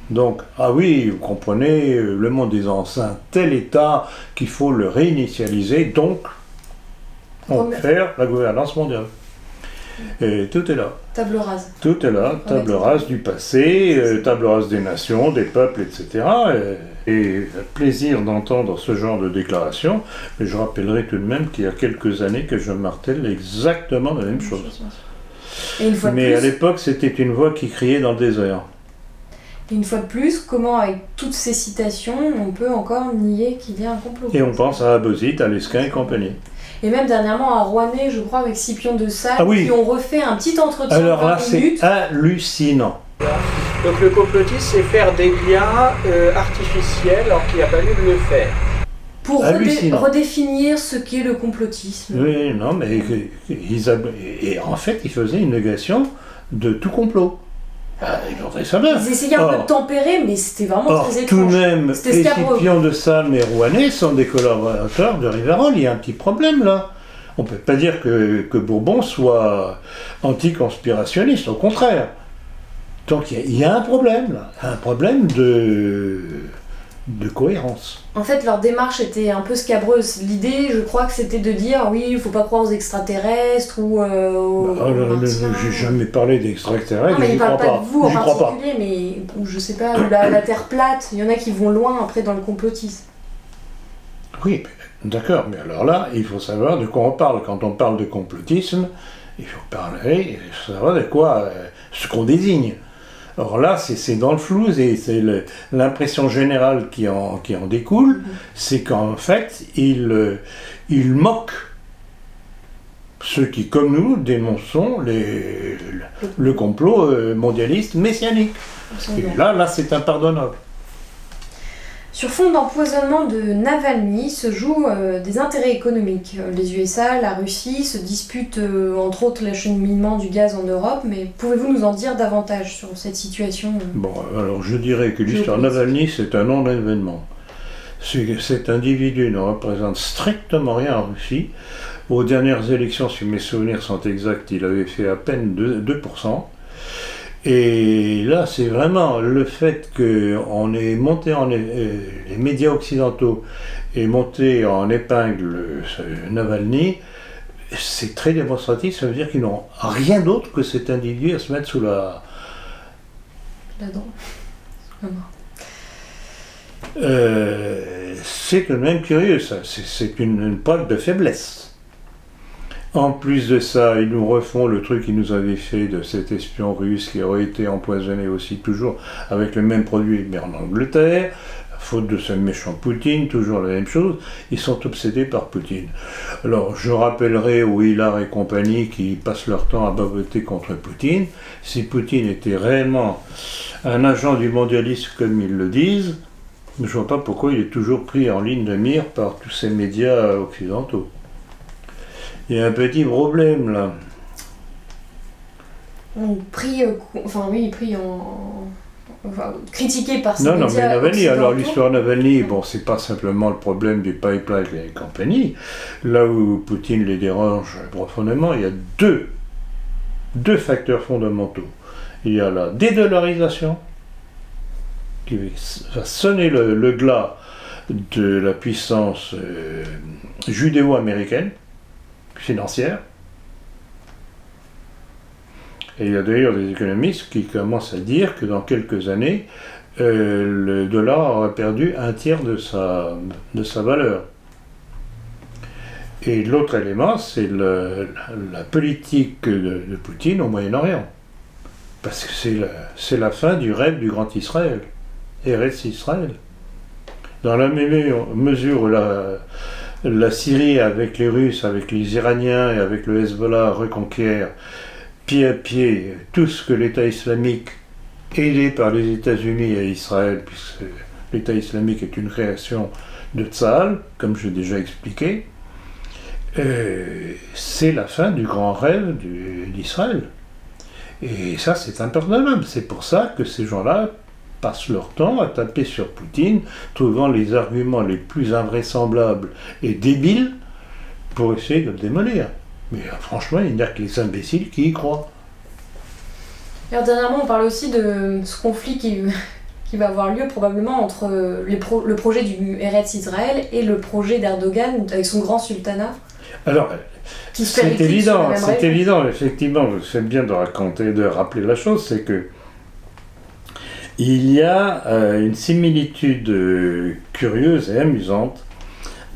Donc, ah oui, vous comprenez, le monde disant c'est un tel état qu'il faut le réinitialiser, donc on va faire la gouvernance mondiale. Et tout est là. Table rase. Tout est là, table rase du passé, table rase des nations, des peuples, etc. Et plaisir d'entendre ce genre de déclaration, mais je rappellerai tout de même qu'il y a quelques années que je martèle exactement la même chose. Et une fois de mais plus, à l'époque, c'était une voix qui criait dans le désert. Et une fois de plus, comment avec toutes ces citations, on peut encore nier qu'il y a un complot? Et on pense à Abauzit, à Lesquin et compagnie. Et même dernièrement à Rouennais, je crois, avec Scipion de Sales, qui ont refait un petit entretien. Alors là, c'est hallucinant. Donc le complotisme, c'est faire des liens artificiels alors qu'il n'y a pas lieu de le faire. Pour redéfinir ce qu'est le complotisme. Oui, non, mais et en fait, ils faisaient une négation de tout complot. Ils essayaient un peu de tempérer, mais c'était vraiment très étrange. Tout de même, les Scipion de Salm et Rouennais sont des collaborateurs de Rivarol. Il y a un petit problème là. On ne peut pas dire que Bourbon soit anticonspirationniste, au contraire. Donc il y a un problème, là, un problème de cohérence. En fait, leur démarche était un peu scabreuse. L'idée, je crois que c'était de dire, oui, il ne faut pas croire aux extraterrestres ou j'ai jamais parlé d'extraterrestres, non, mais j'y il parle crois pas pas. de vous en J'y crois pas. particulier, mais ou je sais pas, ou la Terre plate. Il y en a qui vont loin après dans le complotisme. Oui, d'accord, mais alors là, il faut savoir de quoi on parle. Quand on parle de complotisme, il faut savoir de quoi, ce qu'on désigne. Or là, c'est dans le flou, et c'est l'impression générale qui en découle, c'est qu'en fait, il moque ceux qui, comme nous, dénonçons le complot mondialiste messianique. Et là, c'est impardonnable. Sur fond d'empoisonnement de Navalny se jouent des intérêts économiques. Les USA, la Russie se disputent entre autres l'acheminement du gaz en Europe, mais pouvez-vous nous en dire davantage sur cette situation Bon, alors je dirais que l'histoire Navalny, c'est un non-événement. Cet individu ne représente strictement rien en Russie. Aux dernières élections, si mes souvenirs sont exacts, il avait fait à peine 2%. Et là, c'est vraiment le fait qu'on ait monté les médias occidentaux aient monté en épingle Navalny, c'est très démonstratif, ça veut dire qu'ils n'ont rien d'autre que cet individu à se mettre sous la dent. C'est quand même curieux, ça. C'est une preuve de faiblesse. En plus de ça, ils nous refont le truc qu'ils nous avaient fait de cet espion russe qui aurait été empoisonné aussi, toujours avec le même produit, mais en Angleterre, faute de ce méchant Poutine, toujours la même chose, ils sont obsédés par Poutine. Alors, je rappellerai aux Hillard et compagnie qui passent leur temps à bavoter contre Poutine. Si Poutine était réellement un agent du mondialisme comme ils le disent, je ne vois pas pourquoi il est toujours pris en ligne de mire par tous ces médias occidentaux. Il y a un petit problème là. Critiqué par ces médias. Non, mais Navalny, alors l'histoire Navalny, bon, c'est pas simplement le problème du pipeline et compagnie. Là où Poutine les dérange profondément, il y a deux facteurs fondamentaux. Il y a la dédollarisation, qui va sonner le glas de la puissance judéo-américaine, financière. Et il y a d'ailleurs des économistes qui commencent à dire que dans quelques années, le dollar aura perdu un tiers de sa valeur. Et l'autre élément, c'est la politique de Poutine au Moyen-Orient. Parce que c'est la fin du rêve du grand Israël, Eretz Israël. Dans la même mesure où la Syrie, avec les Russes, avec les Iraniens et avec le Hezbollah, reconquiert pied à pied tout ce que l'État islamique, aidé par les États-Unis et Israël, puisque l'État islamique est une création de Tsahal, comme j'ai déjà expliqué, c'est la fin du grand rêve d'Israël. Et ça, c'est impardonnable. C'est pour ça que ces gens-là passent leur temps à taper sur Poutine, trouvant les arguments les plus invraisemblables et débiles pour essayer de le démolir. Mais franchement, il n'y a que les imbéciles qui y croient. Alors dernièrement, on parle aussi de ce conflit qui va avoir lieu probablement entre le projet du Eretz Israël et le projet d'Erdogan avec son grand sultanat. Alors, c'est évident, effectivement, vous faites bien de rappeler la chose, c'est que il y a une similitude curieuse et amusante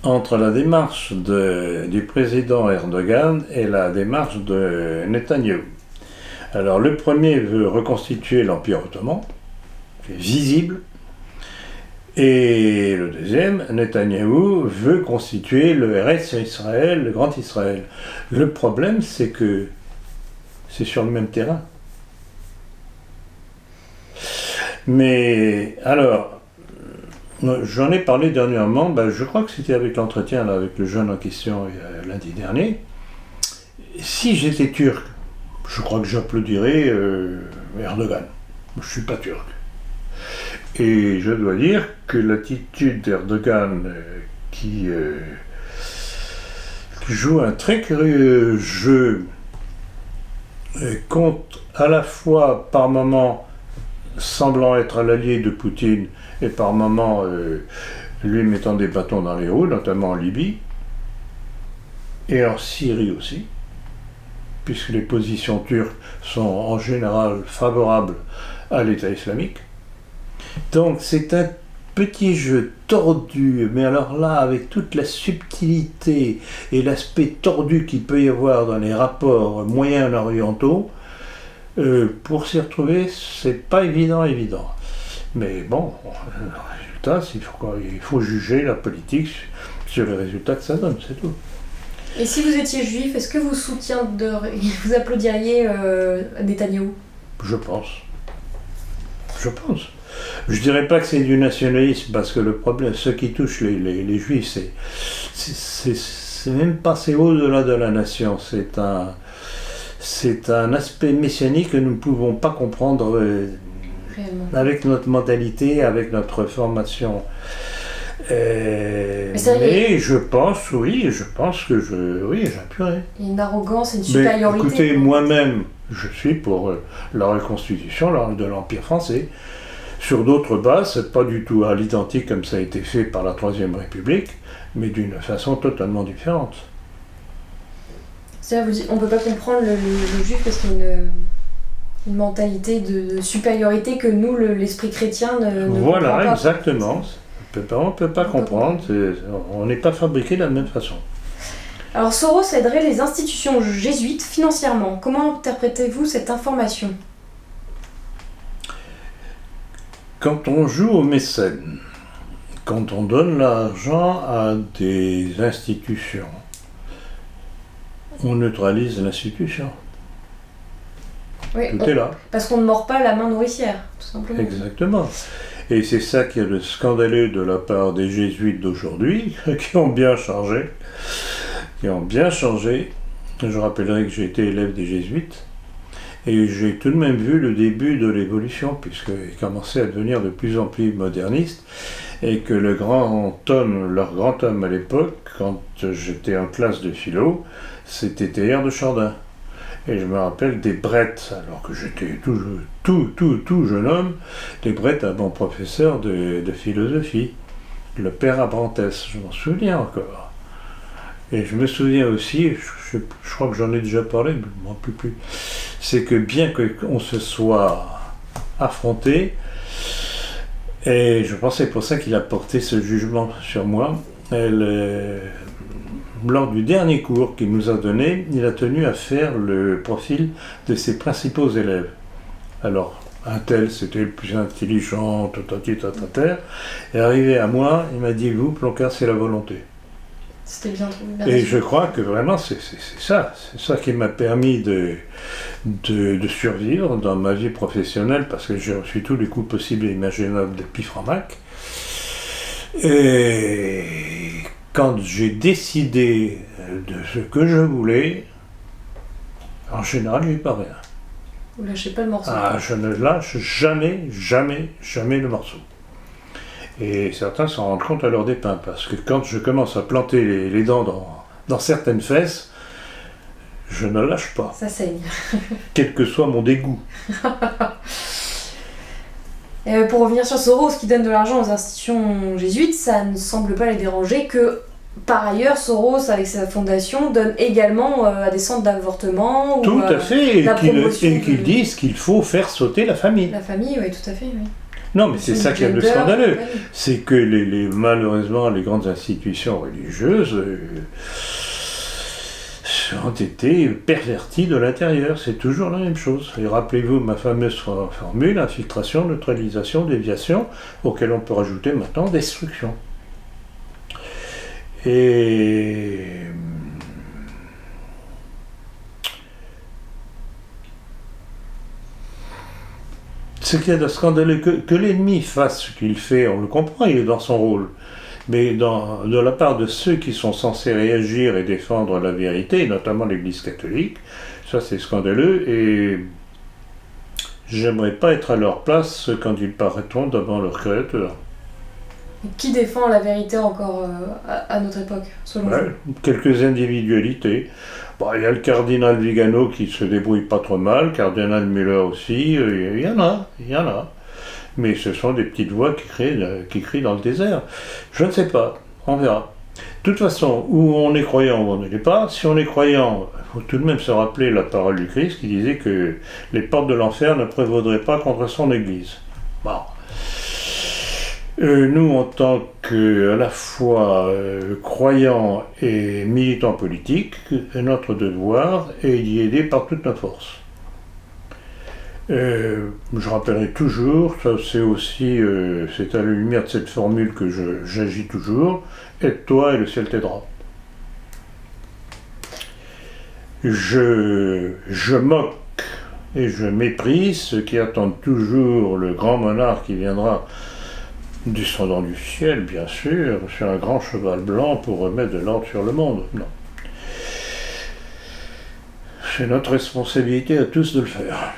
entre la démarche du président Erdogan et la démarche de Netanyahou. Alors le premier veut reconstituer l'Empire ottoman, qui est visible, et le deuxième, Netanyahou, veut constituer le Eretz Israël, le Grand Israël. Le problème, c'est que c'est sur le même terrain. Mais alors, j'en ai parlé dernièrement, je crois que c'était avec l'entretien là, avec le jeune en question lundi dernier. Si j'étais turc, je crois que j'applaudirais Erdogan. Je ne suis pas turc. Et je dois dire que l'attitude d'Erdogan, qui joue un très curieux jeu et compte à la fois par moments semblant être l'allié de Poutine et par moments lui mettant des bâtons dans les roues, notamment en Libye et en Syrie aussi, puisque les positions turques sont en général favorables à l'État islamique. Donc c'est un petit jeu tordu, mais alors là, avec toute la subtilité et l'aspect tordu qu'il peut y avoir dans les rapports moyen-orientaux, pour s'y retrouver, c'est pas évident. Mais bon, le résultat, il faut juger la politique sur les résultats que ça donne, c'est tout. Et si vous étiez juif, est-ce que vous applaudiriez Netanyahou ? Je pense. Je dirais pas que c'est du nationalisme, parce que le problème, ce qui touche les juifs, c'est même pas, c'est au-delà de la nation, c'est un aspect messianique que nous ne pouvons pas comprendre avec notre mentalité, avec notre formation. Mais je pense que j'appuierai. Une arrogance et une supériorité. Mais écoutez, moi-même, je suis pour la reconstitution de l'Empire français. Sur d'autres bases, c'est pas du tout à l'identique comme ça a été fait par la Troisième République, mais d'une façon totalement différente. C'est-à-dire, on ne peut pas comprendre le juif parce qu'il y a une mentalité de supériorité que nous, l'esprit chrétien, ne comprend pas. Voilà, exactement. On ne peut pas comprendre. On n'est pas fabriqué de la même façon. Alors, Soros aiderait les institutions jésuites financièrement. Comment interprétez-vous cette information ? Quand on joue au mécène, quand on donne l'argent à des institutions, on neutralise l'institution. Oui, tout est là. Parce qu'on ne mord pas la main nourricière, tout simplement. Exactement. Et c'est ça qui est le scandaleux de la part des jésuites d'aujourd'hui, qui ont bien changé. Je rappellerai que j'ai été élève des jésuites, et j'ai tout de même vu le début de l'évolution, puisqu'ils commençaient à devenir de plus en plus modernistes, et que leur grand homme à l'époque, quand j'étais en classe de philo, c'était Théère de Chardin. Et je me rappelle des brettes, alors que j'étais tout jeune homme, des brettes à mon professeur de philosophie, le père Abrantès, je m'en souviens encore. Et je me souviens aussi, je crois que j'en ai déjà parlé, mais je ne m'en rappelle plus, c'est que bien qu'on se soit affronté, et je pense que c'est pour ça qu'il a porté ce jugement sur moi, lors du dernier cours qu'il nous a donné, il a tenu à faire le profil de ses principaux élèves. Alors, un tel, c'était le plus intelligent, et arrivé à moi, il m'a dit, vous, Plancard, c'est la volonté. C'était bien trouvé. Et je crois que vraiment, c'est ça qui m'a permis de survivre dans ma vie professionnelle, parce que j'ai reçu tous les coups possibles et imaginables de Piframac. Et quand j'ai décidé de ce que je voulais, en général, je n'y pas rien. Vous lâchez pas le morceau. Je ne lâche jamais le morceau. Et certains s'en rendent compte à leur dépens, parce que quand je commence à planter les dents dans certaines fesses, je ne lâche pas. Ça saigne. Quel que soit mon dégoût. Pour revenir sur Soros, qui donne de l'argent aux institutions jésuites, ça ne semble pas les déranger que, par ailleurs, Soros, avec sa fondation, donne également à des centres d'avortement. Tout à fait, et qu'ils disent qu'il faut faire sauter la famille. La famille, oui, tout à fait, oui. Non, mais c'est ça qui est le scandaleux. C'est que malheureusement, les grandes institutions religieuses ont été perverties de l'intérieur. C'est toujours la même chose. Et rappelez-vous ma fameuse formule, infiltration, neutralisation, déviation, auquel on peut rajouter maintenant destruction. Et ce qu'il y a de scandaleux, que l'ennemi fasse ce qu'il fait, on le comprend, il est dans son rôle. Mais de la part de ceux qui sont censés réagir et défendre la vérité, notamment l'Église catholique, ça c'est scandaleux, et j'aimerais pas être à leur place quand ils paraîtront devant leur Créateur. Qui défend la vérité encore à notre époque, selon vous ? Quelques individualités. Bon, il y a le cardinal Vigano qui se débrouille pas trop mal, le cardinal Müller aussi, il y en a. Mais ce sont des petites voix qui crient dans le désert. Je ne sais pas, on verra. De toute façon, où on est croyant ou on ne l'est pas, si on est croyant, il faut tout de même se rappeler la parole du Christ qui disait que les portes de l'enfer ne prévaudraient pas contre son Église. Bon. Nous, en tant qu'à la fois croyants et militants politiques, notre devoir est d'y aider par toute notre force. Je rappellerai toujours, ça c'est aussi, c'est à la lumière de cette formule que j'agis toujours, aide-toi et le ciel t'aidera. Je moque et je méprise ceux qui attendent toujours le grand monarque qui viendra descendant du ciel, bien sûr, sur un grand cheval blanc pour remettre de l'ordre sur le monde. Non. C'est notre responsabilité à tous de le faire.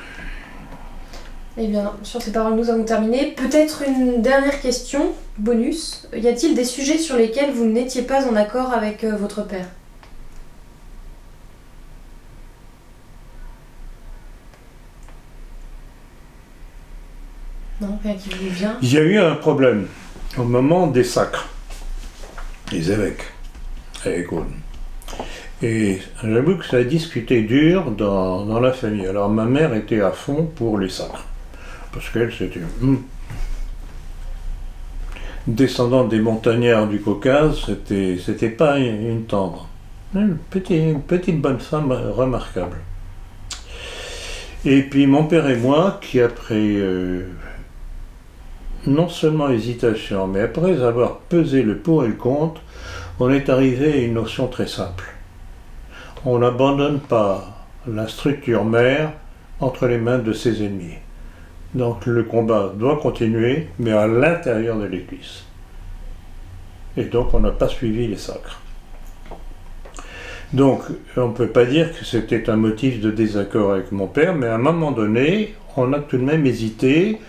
Eh bien, sur ces paroles, nous avons terminé. Peut-être une dernière question, bonus. Y a-t-il des sujets sur lesquels vous n'étiez pas en accord avec votre père ? Non, rien qui vous vient. Il y a eu un problème au moment des sacres, des évêques avec Gaune. Et j'avoue que ça a discuté dur dans la famille. Alors ma mère était à fond pour les sacres, parce qu'elle c'était descendante des montagnards du Caucase, c'était pas une tendre. Une petite bonne femme remarquable. Et puis mon père et moi, qui après non seulement hésitation, mais après avoir pesé le pour et le contre, on est arrivé à une notion très simple. On n'abandonne pas la structure mère entre les mains de ses ennemis. Donc le combat doit continuer, mais à l'intérieur de l'Église. Et donc on n'a pas suivi les sacres. Donc on ne peut pas dire que c'était un motif de désaccord avec mon père, mais à un moment donné, on a tout de même hésité.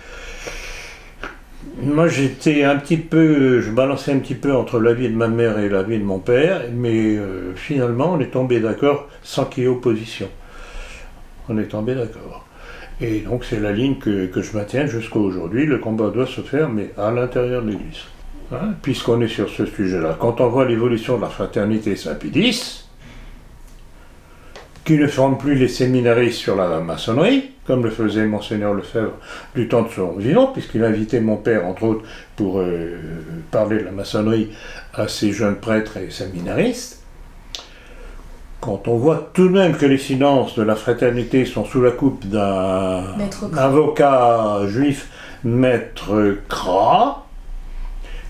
Moi j'étais je balançais un petit peu entre l'avis de ma mère et l'avis de mon père, mais finalement on est tombé d'accord sans qu'il y ait opposition. On est tombé d'accord. Et donc c'est la ligne que je maintiens jusqu'à aujourd'hui. Le combat doit se faire, mais à l'intérieur de l'Église. Hein, puisqu'on est sur ce sujet-là. Quand on voit l'évolution de la fraternité Saint-Pédis, qui ne forme plus les séminaristes sur la maçonnerie, comme le faisait Monseigneur Lefebvre du temps de son vivant, puisqu'il invitait mon père, entre autres, pour parler de la maçonnerie à ces jeunes prêtres et séminaristes. Quand on voit tout de même que les finances de la fraternité sont sous la coupe d'un avocat juif, Maître Cras,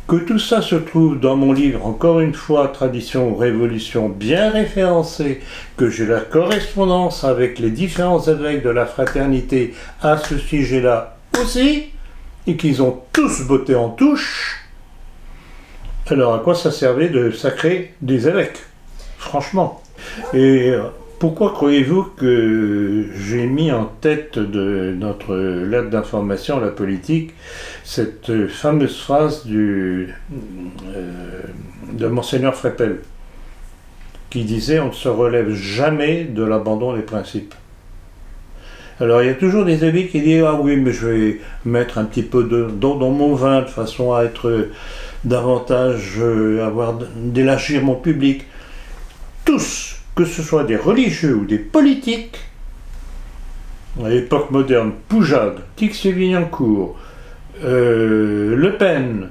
que tout ça se trouve dans mon livre, encore une fois, Tradition ou Révolution, bien référencé, que j'ai la correspondance avec les différents évêques de la fraternité à ce sujet-là aussi, et qu'ils ont tous botté en touche. Alors à quoi ça servait de sacrer des évêques ? Franchement. Et pourquoi croyez-vous que j'ai mis en tête de notre lettre d'information à la politique cette fameuse phrase de Monseigneur Freppel qui disait « On ne se relève jamais de l'abandon des principes ». Alors il y a toujours des avis qui disent « Ah oui, mais je vais mettre un petit peu d'eau dans mon vin de façon à être davantage, d'élargir mon public ». Tous, que ce soit des religieux ou des politiques, à l'époque moderne, Poujade, Tixier-Vignancourt, Le Pen,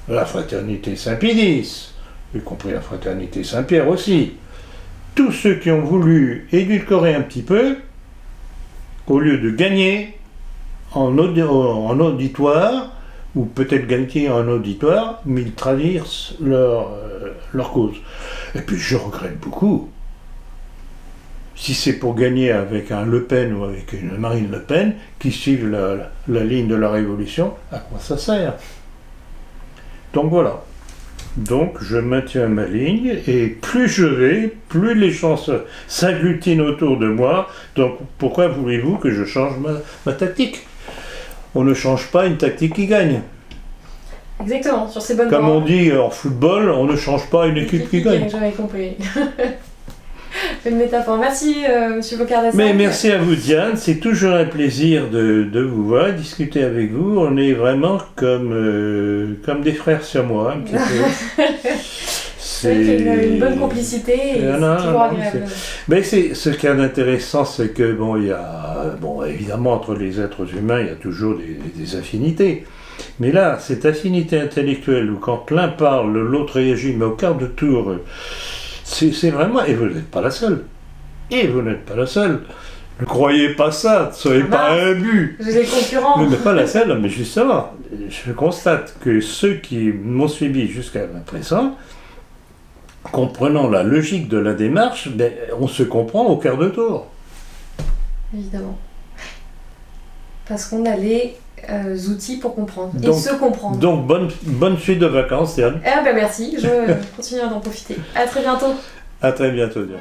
la fraternité Saint-Pédis, y compris la fraternité Saint-Pierre aussi, tous ceux qui ont voulu édulcorer un petit peu, au lieu de gagner en auditoire, ou peut-être gagner en auditoire, mais ils traversent leur cause. Et puis je regrette beaucoup. Si c'est pour gagner avec un Le Pen ou avec une Marine Le Pen qui suivent la ligne de la Révolution, à quoi ça sert ? Donc voilà. Donc je maintiens ma ligne et plus je vais, plus les gens s'agglutinent autour de moi. Donc pourquoi voulez-vous que je change ma tactique ? On ne change pas une tactique qui gagne. Exactement, sur ces bonnes Comme paroles. on dit en football, on ne change pas une équipe qui gagne. J'avais compris. Une métaphore. Merci, monsieur Bocardès. Mais merci à vous, Diane. C'est toujours un plaisir de vous voir, discuter avec vous. On est vraiment comme des frères sur moi, un petit peu. C'est vrai qu'il y a une bonne complicité et c'est toujours agréable. Mais ce qui est intéressant, c'est que, il y a, évidemment, entre les êtres humains, il y a toujours des affinités. Mais là, cette affinité intellectuelle où quand l'un parle, l'autre réagit, mais au quart de tour, c'est vraiment... Et vous n'êtes pas la seule. Ne croyez pas ça, ne soyez pas imbus. J'ai des concurrents. Vous n'êtes pas la seule, mais justement, je constate que ceux qui m'ont suivi jusqu'à présent, comprenant la logique de la démarche, on se comprend au quart de tour. Évidemment. Parce qu'on a les outils pour comprendre et se comprendre. Donc, bonne suite de vacances, Diane. Merci, je continuerai d'en profiter. À très bientôt. À très bientôt, Diane.